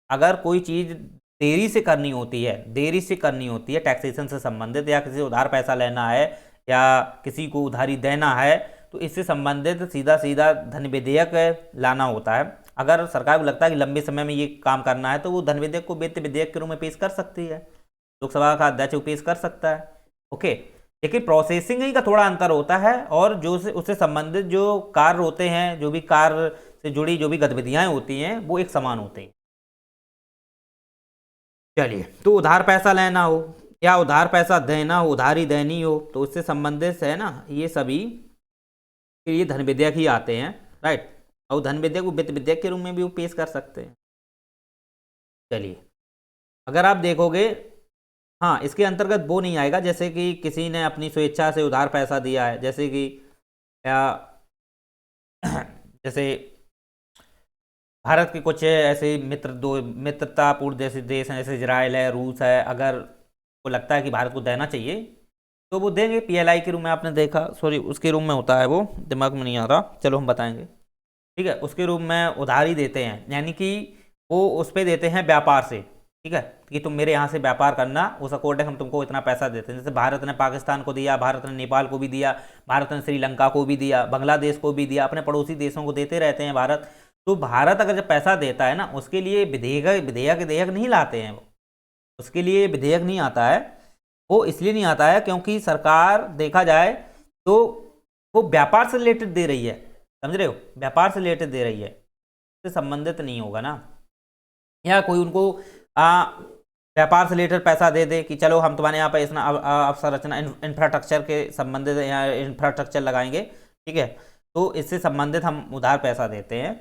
S1: अगर कोई चीज़ देरी से करनी होती है, देरी से करनी होती है टैक्सेशन से संबंधित, या किसी उधार पैसा लेना है, या किसी को उधारी देना है, तो इससे संबंधित सीधा सीधा धन विधेयक लाना होता है। अगर सरकार को लगता है कि लंबे समय में ये काम करना है, तो वो धन विधेयक को वित्त विधेयक के रूप में पेश कर सकती है, लोकसभा का अध्यक्ष पेश कर सकता है, ओके। लेकिन प्रोसेसिंग ही का थोड़ा अंतर होता है, और जो उससे संबंधित जो कार्य होते हैं, जो भी कार्य से जुड़ी जो भी गतिविधियां होती हैं, वो एक समान होती हैं। चलिए, तो उधार पैसा लेना हो या उधार पैसा देना हो, उधारी देनी हो, तो उससे संबंधित है ना ये सभी, ये धन विधेयक ही आते हैं, राइट। और धन विधेयक को वित्त विधेयक के रूप में भी वो पेश कर सकते हैं। चलिए, अगर आप देखोगे, हाँ, इसके अंतर्गत वो नहीं आएगा जैसे कि किसी ने अपनी स्वेच्छा से उधार पैसा दिया है, जैसे कि या जैसे भारत के कुछ ऐसे मित्रतापूर्ण जैसे देश हैं, जैसे इजराइल है, रूस है, अगर को लगता है कि भारत को देना चाहिए तो वो देंगे, पीएलआई के रूप में। आपने देखा, सॉरी उसके रूप में होता है, वो दिमाग में नहीं आ रहा, चलो हम बताएंगे, ठीक है। उसके रूप में उधारी देते हैं, यानी कि वो उस पर देते हैं व्यापार से, ठीक है, कि तुम मेरे यहाँ से व्यापार करना, उस अकॉर्डिंग हम तुमको इतना पैसा देते हैं। जैसे भारत ने पाकिस्तान को दिया, भारत ने नेपाल को भी दिया, भारत ने श्रीलंका को भी दिया, बांग्लादेश को भी दिया, अपने पड़ोसी देशों को देते रहते हैं भारत। तो भारत अगर जब पैसा देता है ना, उसके लिए विधेयक विधेयक विधेयक नहीं लाते हैं वो, उसके लिए विधेयक नहीं आता है। वो इसलिए नहीं आता है क्योंकि सरकार देखा जाए तो वो व्यापार से रिलेटेड दे रही है, समझ रहे हो, व्यापार से रिलेटेड दे रही है, से संबंधित नहीं होगा ना। या कोई उनको व्यापार से रिलेटेड पैसा दे दे कि चलो हम तुम्हारे यहाँ पर इतना अवसंरचना इंफ्रास्ट्रक्चर के संबंधित या इंफ्रास्ट्रक्चर लगाएंगे, ठीक है, तो इससे संबंधित हम उधार पैसा देते हैं,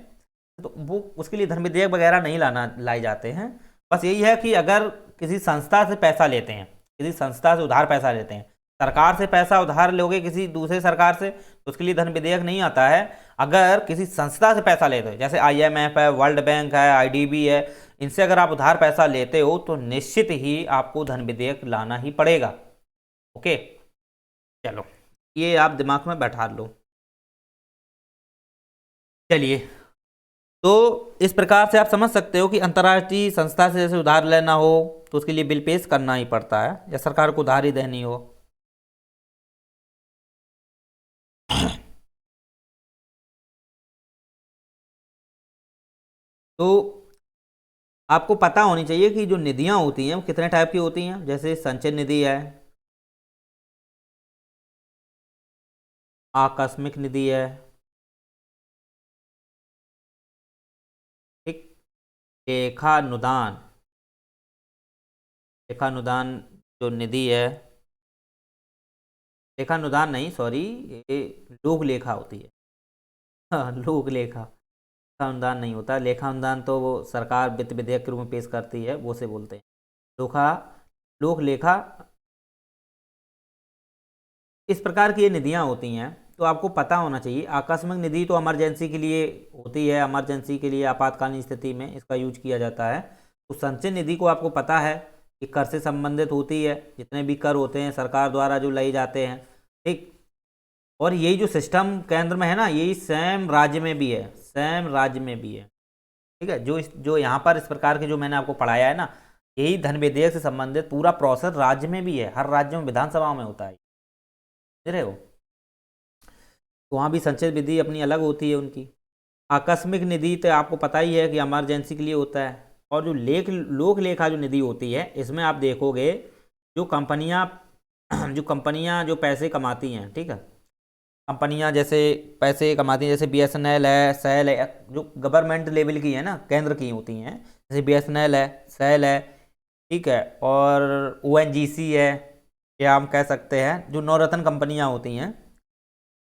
S1: तो वो उसके लिए धन विधेयक वगैरह नहीं लाए जाते हैं। बस यही है कि अगर किसी संस्था से पैसा लेते हैं, किसी संस्था से उधार पैसा लेते हैं, सरकार से पैसा उधार लोगे किसी दूसरे सरकार से, तो उसके लिए धन विधेयक नहीं आता है। अगर किसी संस्था से पैसा लेते हो, जैसे आईएमएफ है, वर्ल्ड बैंक है, आईडीबी है, इनसे अगर आप उधार पैसा लेते हो तो निश्चित ही आपको धन विधेयक लाना ही पड़ेगा, ओके। चलो, ये आप दिमाग में बैठा लो। चलिए, तो इस प्रकार से आप समझ सकते हो कि अंतर्राष्ट्रीय संस्था से जैसे उधार लेना हो तो उसके लिए बिल पेश करना ही पड़ता है, या सरकार को उधार ही देनी हो। तो आपको पता होनी चाहिए कि जो निधियां होती हैं वो कितने टाइप की होती हैं। जैसे संचय निधि है, आकस्मिक निधि है, ठीक, लेखानुदान, लेखानुदान जो निधि है, लेखानुदान नहीं, सॉरी, ये लोक लेखा होती है। हाँ, लोक लेखा, लेखा अनुदान नहीं होता। लेखा अनुदान तो वो सरकार वित्त विधेयक के रूप में पेश करती है, वो से बोलते हैं। लोखा, लोक लेखा, इस प्रकार की ये निधियां होती हैं। तो आपको पता होना चाहिए, आकस्मिक निधि तो इमरजेंसी के लिए होती है, इमरजेंसी के लिए आपातकालीन स्थिति में इसका यूज किया जाता है। तो संचय निधि को आपको पता है कि कर से संबंधित होती है, जितने भी कर होते हैं सरकार द्वारा जो लिए जाते हैं, ठीक। और यही जो सिस्टम केंद्र में है ना, यही सेम राज्य में भी है, सेम राज्य में भी है, ठीक है। जो यहाँ पर इस प्रकार के जो मैंने आपको पढ़ाया है ना, यही धन विधेयक से संबंधित पूरा प्रोसेस राज्य में भी है, हर राज्य में विधानसभा में होता है, समझ रहे हो। तो वहाँ भी संचय विधि अपनी अलग होती है उनकी। आकस्मिक निधि तो आपको पता ही है कि इमरजेंसी के लिए होता है। और जो लोक लेखा जो निधि होती है, इसमें आप देखोगे जो कंपनियां जो कंपनियां जो पैसे कमाती हैं, ठीक है, कंपनियां जैसे पैसे कमाती हैं, जैसे बीएसएनएल है, सेल है, जो गवर्नमेंट लेवल की है ना, केंद्र की होती हैं, जैसे बीएसएनएल है, सेल है, ठीक है, और ओएनजीसी है, या हम कह सकते हैं जो नवरत्न कंपनियां होती हैं,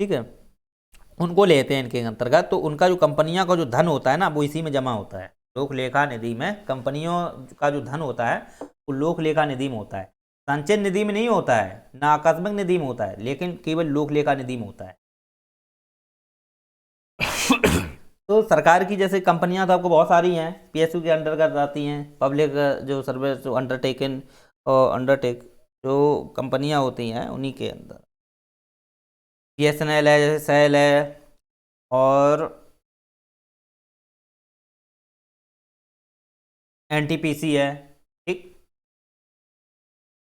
S1: ठीक है, उनको लेते हैं इनके अंतर्गत। तो उनका जो कंपनियां का जो धन होता है ना, वो इसी में जमा होता है। लोक लेखा निधि में कंपनियों का जो धन होता है वो लोक लेखा निधि में होता है, संचय निधि में नहीं होता है, ना आकस्मिक निधि में होता है, लेकिन केवल लोक लेखा निधि में होता है। तो सरकार की जैसे कंपनियां तो आपको बहुत सारी हैं, पीएसयू के अंतर्गत आती हैं, पब्लिक जो सर्विस जो अंडरटेकन और अंडरटेक जो कंपनियां होती हैं उन्हीं के अंदर बीएसएनएल है, जैसे सेल है, और एनटीपीसी है, ठीक,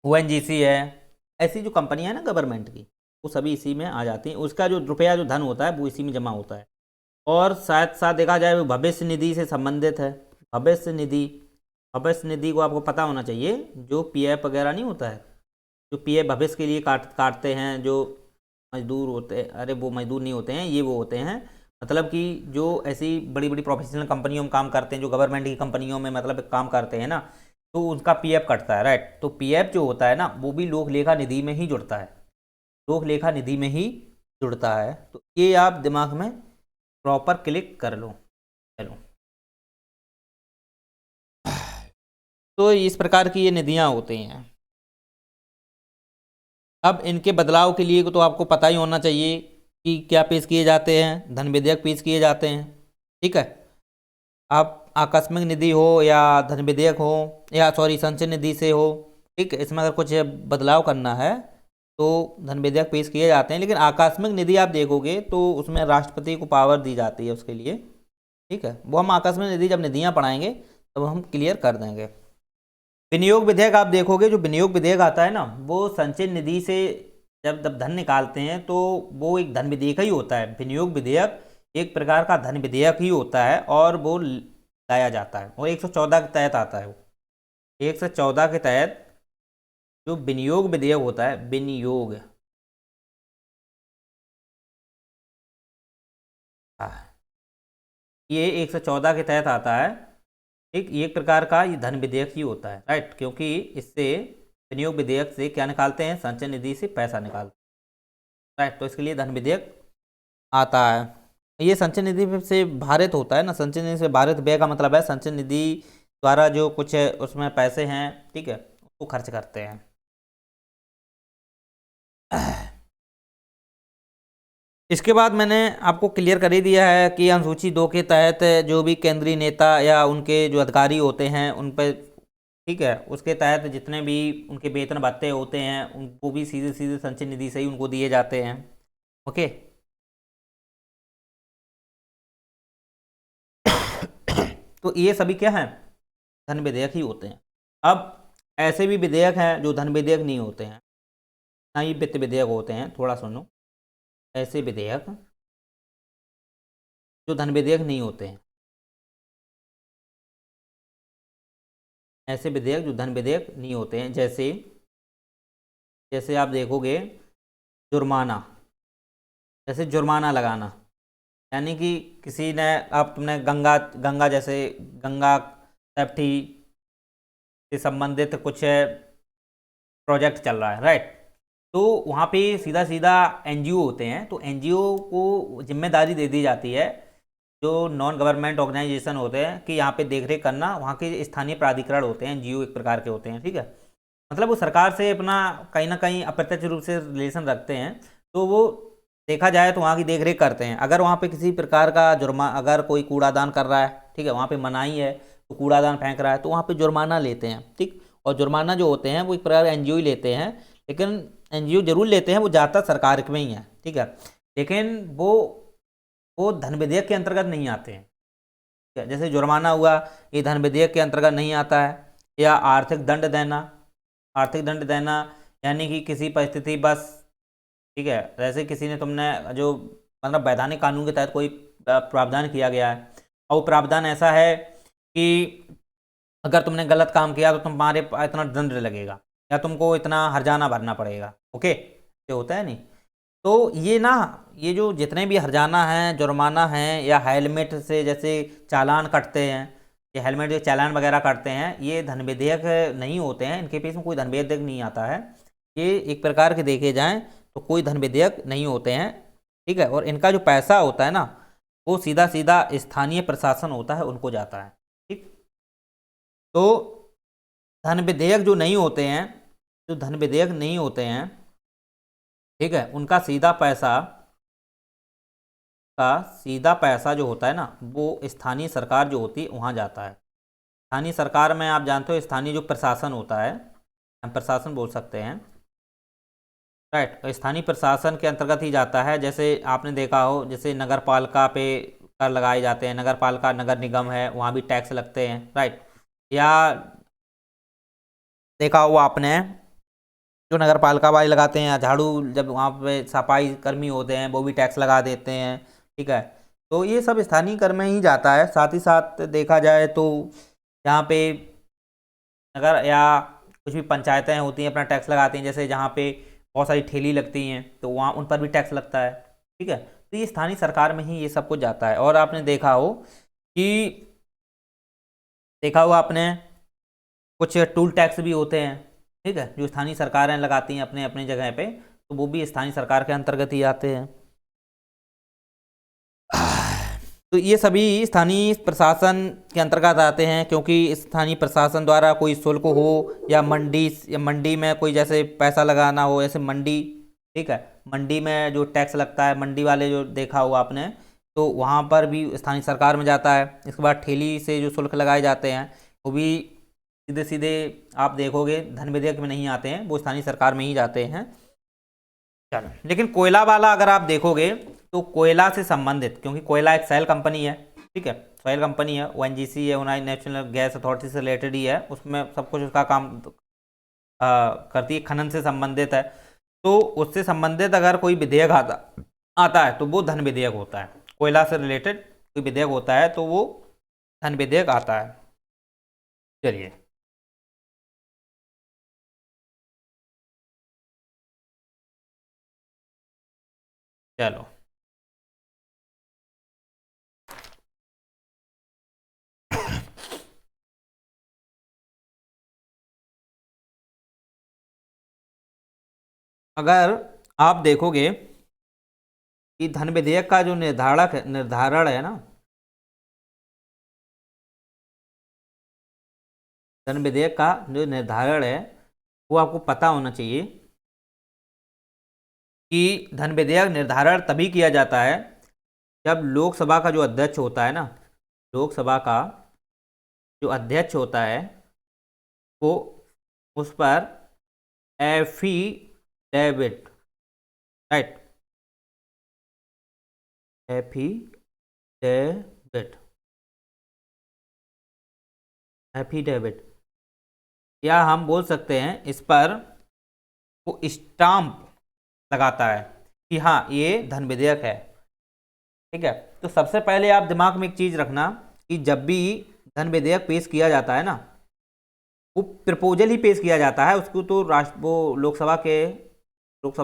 S1: ओएनजीसी है। ऐसी जो कंपनियां हैं ना गवर्नमेंट की, वो सभी इसी में आ जाती हैं। उसका जो रुपया जो धन होता है वो इसी में जमा होता है। और साथ साथ देखा जाए वो भविष्य निधि से संबंधित है। भविष्य निधि, भविष्य निधि को आपको पता होना चाहिए, जो पीएफ वगैरह नहीं होता है, जो पीएफ भविष्य के लिए काटते हैं जो मजदूर होते हैं, अरे वो मजदूर नहीं होते हैं, ये वो होते हैं, मतलब कि जो ऐसी बड़ी बड़ी प्रोफेशनल कंपनियों में काम करते हैं, जो गवर्नमेंट की कंपनियों में मतलब काम करते हैं ना, तो उनका पीएफ कटता है, राइट। तो पीएफ जो होता है ना, वो भी लोक लेखा निधि में ही जुड़ता है, लोक लेखा निधि में ही जुड़ता है। तो ये आप दिमाग में प्रॉपर क्लिक कर लो। चलो, तो इस प्रकार की ये निधियां होती हैं। अब इनके बदलाव के लिए तो आपको पता ही होना चाहिए कि क्या पेश किए जाते हैं, धन विधेयक पेश किए जाते हैं, ठीक है। आप आकस्मिक निधि हो या धन विधेयक हो, या सॉरी संचय निधि से हो, ठीक है, इसमें अगर कुछ बदलाव करना है तो धन विधेयक पेश किए जाते हैं। लेकिन आकस्मिक निधि आप देखोगे तो उसमें राष्ट्रपति को पावर दी जाती है उसके लिए, ठीक है। वो हम आकस्मिक निधि जब निधियां पढ़ाएंगे तब हम क्लियर कर देंगे। विनियोग विधेयक आप देखोगे, जो विनियोग विधेयक आता है ना, वो संचय निधि से जब धन निकालते हैं तो वो एक धन विधेयक ही होता है। विनियोग विधेयक एक प्रकार का धन विधेयक ही होता है, और वो लाया जाता है, और 114 के तहत आता है वो। 114 के तहत जो विनियोग विधेयक होता है, विनियोग, ये 114 के तहत आता है, ठीक। ये एक प्रकार का ये धन विधेयक ही होता है, राइट, क्योंकि इससे विनियोग विधेयक से क्या निकालते हैं, संचय निधि से पैसा निकालते हैं, राइट। तो इसके लिए धन विधेयक आता है। ये संचय निधि से भारित होता है ना, संचय निधि से भारित व्यय का मतलब है संचय निधि द्वारा जो कुछ है उसमें पैसे हैं, ठीक है, उसको खर्च करते हैं। इसके बाद मैंने आपको क्लियर कर ही दिया है कि अनुसूची 2 के तहत जो भी केंद्रीय नेता या उनके जो अधिकारी होते हैं उन पर, ठीक है, उसके तहत जितने भी उनके वेतन भत्ते होते हैं उनको भी सीधे सीधे संचय निधि से ही उनको दिए जाते हैं। ओके। तो ये सभी क्या हैं, धन विधेयक ही होते हैं। अब ऐसे भी विधेयक हैं जो धन विधेयक नहीं होते हैं, ना ही वित्त विधेयक होते हैं। थोड़ा सुनो, ऐसे विधेयक जो धन विधेयक नहीं होते हैं, ऐसे विधेयक जो धन विधेयक नहीं होते हैं, जैसे जैसे आप देखोगे जुर्माना, जैसे जुर्माना लगाना, यानी कि किसी ने, अब तुमने गंगा गंगा जैसे गंगा सेफ्टी से संबंधित कुछ प्रोजेक्ट चल रहा है, राइट। तो वहाँ पे सीधा सीधा एनजीओ होते हैं, तो एनजीओ को जिम्मेदारी दे दी जाती है, जो नॉन गवर्नमेंट ऑर्गेनाइजेशन होते हैं, कि यहाँ पे देखरेख करना। वहाँ के स्थानीय प्राधिकरण होते हैं, एनजीओ एक प्रकार के होते हैं, ठीक है। मतलब वो सरकार से अपना कहीं ना कहीं अप्रत्यक्ष रूप से रिलेशन रखते हैं, तो वो देखा जाए तो वहाँ की देखरेख करते हैं। अगर वहाँ पे किसी प्रकार का अगर कोई कूड़ादान कर रहा है, ठीक है, वहाँ पे मनाही है, तो कूड़ादान फेंक रहा है, तो वहाँ पे जुर्माना लेते हैं, ठीक। और जुर्माना जो होते हैं वो एक प्रकार एनजीओ ही लेते हैं, लेकिन एनजीओ जरूर लेते हैं, वो ज़्यादातर सरकार में ही है, ठीक है। लेकिन वो धन विधेयक के अंतर्गत नहीं आते हैं, ठीक है। जैसे जुर्माना हुआ, ये धन विधेयक के अंतर्गत नहीं आता है। या आर्थिक दंड देना, आर्थिक दंड देना यानी कि किसी परिस्थिति बस, ठीक है, जैसे किसी ने तुमने जो मतलब वैधानिक कानून के तहत कोई प्रावधान किया गया है, और वो प्रावधान ऐसा है कि अगर तुमने गलत काम किया तो तुम्हारे इतना दंड लगेगा, या तुमको इतना हर्जाना भरना पड़ेगा, ओके, ये होता है नहीं। तो ये ना, ये जो जितने भी हर्जाना हैं, जुर्माना हैं, या हेलमेट से जैसे चालान कटते हैं, ये हेलमेट जो चालान वगैरह कटते हैं, ये धन विधेयक नहीं होते हैं, इनके पीछे में कोई धन विधेयक नहीं आता है। ये एक प्रकार के देखे जाएं तो कोई धन विधेयक नहीं होते हैं, ठीक है। और इनका जो पैसा होता है ना, वो सीधा सीधा स्थानीय प्रशासन होता है, उनको जाता है, ठीक। तो धन विधेयक जो नहीं होते हैं, जो धन विधेयक नहीं होते हैं, ठीक है, उनका सीधा पैसा जो होता है ना, वो स्थानीय सरकार जो होती है वहाँ जाता है। स्थानीय सरकार में आप जानते हो स्थानीय जो प्रशासन होता है, हम प्रशासन बोल सकते हैं, राइट। स्थानीय प्रशासन के अंतर्गत ही जाता है। जैसे आपने देखा हो, जैसे नगर पालिका पे कर लगाए जाते हैं, नगर पालिका नगर निगम है, वहाँ भी टैक्स लगते हैं, राइट। या देखा हो आपने, जो नगर पालिका वाले लगाते हैं, या झाड़ू, जब वहाँ पे सफाई कर्मी होते हैं वो भी टैक्स लगा देते हैं, ठीक है। तो ये सब स्थानीय कर में ही जाता है। साथ ही साथ देखा जाए तो यहाँ पे अगर या कुछ भी पंचायतें होती हैं अपना टैक्स लगाती हैं, जैसे जहाँ पे बहुत सारी ठेली लगती हैं तो वहाँ उन पर भी टैक्स लगता है, ठीक है। तो ये स्थानीय सरकार में ही ये सब कुछ जाता है। और आपने देखा हो आपने कुछ टूल टैक्स भी होते हैं, ठीक है, जो स्थानीय सरकारें लगाती हैं अपने अपने जगह पे, तो वो भी स्थानीय सरकार के अंतर्गत ही आते हैं। तो ये सभी स्थानीय प्रशासन के अंतर्गत आते हैं, क्योंकि स्थानीय प्रशासन द्वारा कोई शुल्क हो, या मंडी में कोई जैसे पैसा लगाना हो, जैसे मंडी, ठीक है, मंडी में जो टैक्स लगता है, मंडी वाले जो देखा होगा आपने, तो वहाँ पर भी स्थानीय सरकार में जाता है। इसके बाद ठेली से जो शुल्क लगाए जाते हैं, वो भी सीधे सीधे आप देखोगे धन विधेयक में नहीं आते हैं, वो स्थानीय सरकार में ही जाते हैं। चलो, लेकिन कोयला वाला अगर आप देखोगे तो कोयला से संबंधित, क्योंकि कोयला एक सेल कंपनी है, ठीक है, सॉयल कंपनी है, ओएनजीसी है, यूनाइटेड नेशनल गैस अथॉरिटी से रिलेटेड ही है, उसमें सब कुछ उसका काम करती है, खनन से संबंधित है। तो उससे संबंधित अगर कोई विधेयक आता आता है तो वो धन विधेयक होता है। कोयला से रिलेटेड कोई विधेयक होता है तो वो धन विधेयक आता है। चलिए, चलो, अगर आप देखोगे कि धन विधेयक का जो निर्धारण है ना, धन विधेयक का जो निर्धारण है, वो आपको पता होना चाहिए कि धन विधेयक निर्धारण तभी किया जाता है जब लोकसभा का जो अध्यक्ष होता है ना, लोकसभा का जो अध्यक्ष होता है, वो उस पर एफिडेविट, राइट, एफिडेविट एफिडेविट, या हम बोल सकते हैं इस पर वो स्टाम्प लगाता है कि हाँ ये धन विधेयक है। ठीक है, तो सबसे पहले आप दिमाग में एक चीज रखना कि जब भी धन विधेयक पेश किया जाता है ना, वो प्रपोजल ही पेश किया जाता है, उसको तो राष्ट्र वो लोकसभा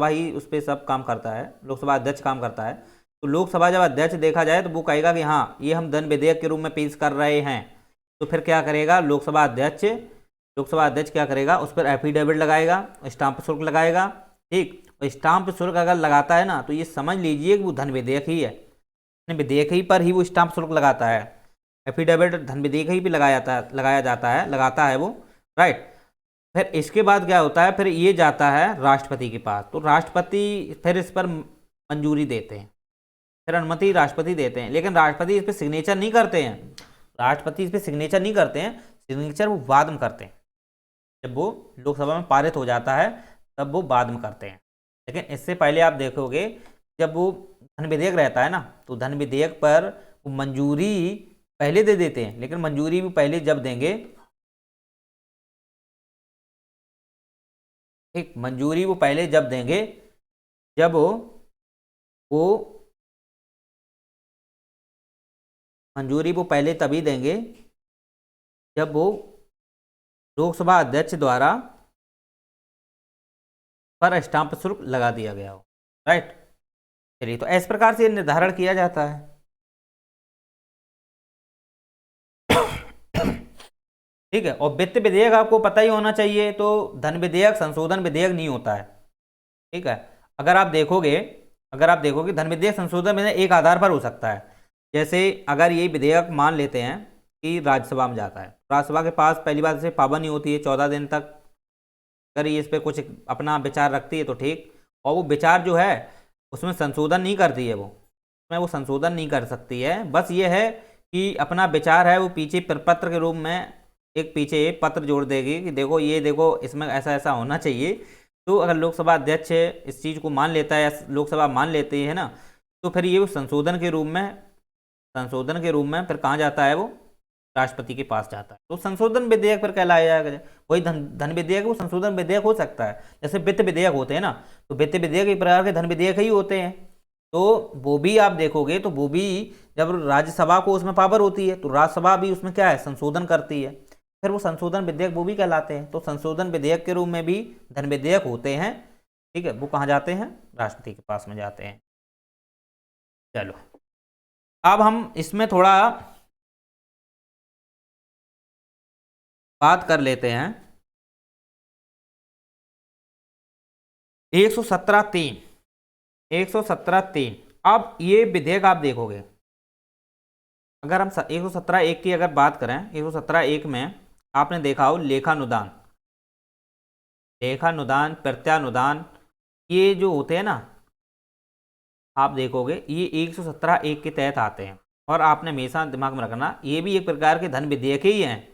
S1: ही उस पर सब काम करता है, लोकसभा अध्यक्ष काम करता है। तो लोकसभा जब अध्यक्ष देखा जाए तो वो कहेगा कि हाँ ये हम धन विधेयक के रूप में पेश कर रहे हैं, तो फिर क्या करेगा लोकसभा अध्यक्ष क्या करेगा, उस पर एफिडेविट लगाएगा, स्टाम्प शुल्क लगाएगा। ठीक, स्टाम्प शुल्क अगर लगाता है ना तो ये समझ लीजिए कि वो धन विधेयक ही है, धन विधेयक ही पर ही वो स्टाम्प शुल्क लगाता है। एफिडेविट धन विधेयक ही भी लगाता है वो, राइट। फिर इसके बाद क्या होता है, फिर ये जाता है राष्ट्रपति के पास, तो राष्ट्रपति फिर इस पर मंजूरी देते हैं, फिर अनुमति राष्ट्रपति देते हैं, लेकिन राष्ट्रपति इस पर सिग्नेचर नहीं करते हैं। सिग्नेचर वो बाद में करते हैं, जब वो लोकसभा में पारित हो जाता है तब वो बाद में करते हैं। लेकिन इससे पहले आप देखोगे जब वो धन विधेयक रहता है ना, तो धन विधेयक पर वो मंजूरी पहले दे देते हैं, लेकिन मंजूरी भी पहले जब देंगे, एक मंजूरी वो पहले जब देंगे जब वो मंजूरी वो पहले तभी देंगे जब वो लोकसभा अध्यक्ष द्वारा पर स्टाम्प शुल्क लगा दिया गया हो, राइट। चलिए, तो इस प्रकार से निर्धारण किया जाता है। ठीक है, और वित्त विधेयक आपको पता ही होना चाहिए, तो धन विधेयक संशोधन विधेयक नहीं होता है। ठीक है, अगर आप देखोगे धन विधेयक संशोधन विधेयक एक आधार पर हो सकता है। जैसे अगर ये विधेयक मान लेते हैं कि राज्यसभा में जाता है, राज्यसभा के पास पहली बात से पाबंदी होती है 14 दिन तक, अगर ये इस पर कुछ अपना विचार रखती है तो ठीक, और वो विचार जो है उसमें संशोधन नहीं करती है, वो संशोधन नहीं कर सकती है। बस ये है कि अपना विचार है वो पीछे प्रपत्र के रूप में एक पीछे पत्र जोड़ देगी कि देखो इसमें ऐसा ऐसा होना चाहिए। तो अगर लोकसभा अध्यक्ष इस चीज़ को मान लेता है या लोकसभा मान लेती है ना, तो फिर ये संशोधन के रूप में फिर कहाँ जाता है, वो राष्ट्रपति के पास जाता है। तो संशोधन विधेयक फिर कहलाया जाएगा। वही धन विधेयक वो संशोधन विधेयक हो सकता है। जैसे वित्त विधेयक होते हैं ना, तो वित्त विधेयक एक प्रकार के धन विधेयक ही होते हैं। तो वो भी आप देखोगे तो वो भी जब राज्यसभा को उसमें पावर होती है तो राज्यसभा भी उसमें क्या है, संशोधन करती है, फिर वो संशोधन विधेयक वो भी कहलाते हैं। तो संशोधन विधेयक के रूप में भी धन विधेयक होते हैं। ठीक है, वो कहाँ जाते हैं, राष्ट्रपति के पास में जाते हैं। चलो, अब हम इसमें थोड़ा बात कर लेते हैं 117(3). अब ये विधेयक आप देखोगे, अगर हम 117(1) की अगर बात करें, 117(1) में आपने देखा हो लेखानुदान, प्रत्यानुदान, ये जो होते हैं ना, आप देखोगे ये 117(1) के तहत आते हैं। और आपने हमेशा दिमाग में रखना ये भी एक प्रकार के धन विधेयक ही हैं,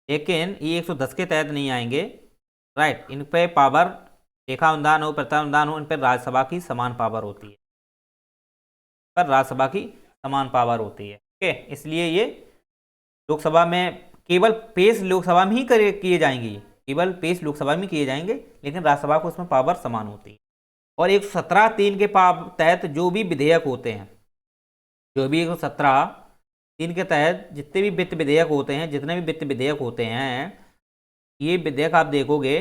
S1: लेकिन ये 110 के तहत नहीं आएंगे, राइट। इन पे पावर, लेखा अनुदान हो प्रत्यानुदान हो, इन पर राज्यसभा की समान पावर होती है, ओके। इसलिए ये लोकसभा में केवल पेश लोकसभा में ही किए जाएंगे, लेकिन राज्यसभा को उसमें पावर समान होती है। और 117(3) के तहत जो भी विधेयक होते हैं, 117(3) के तहत जितने भी वित्त विधेयक होते हैं, ये विधेयक आप देखोगे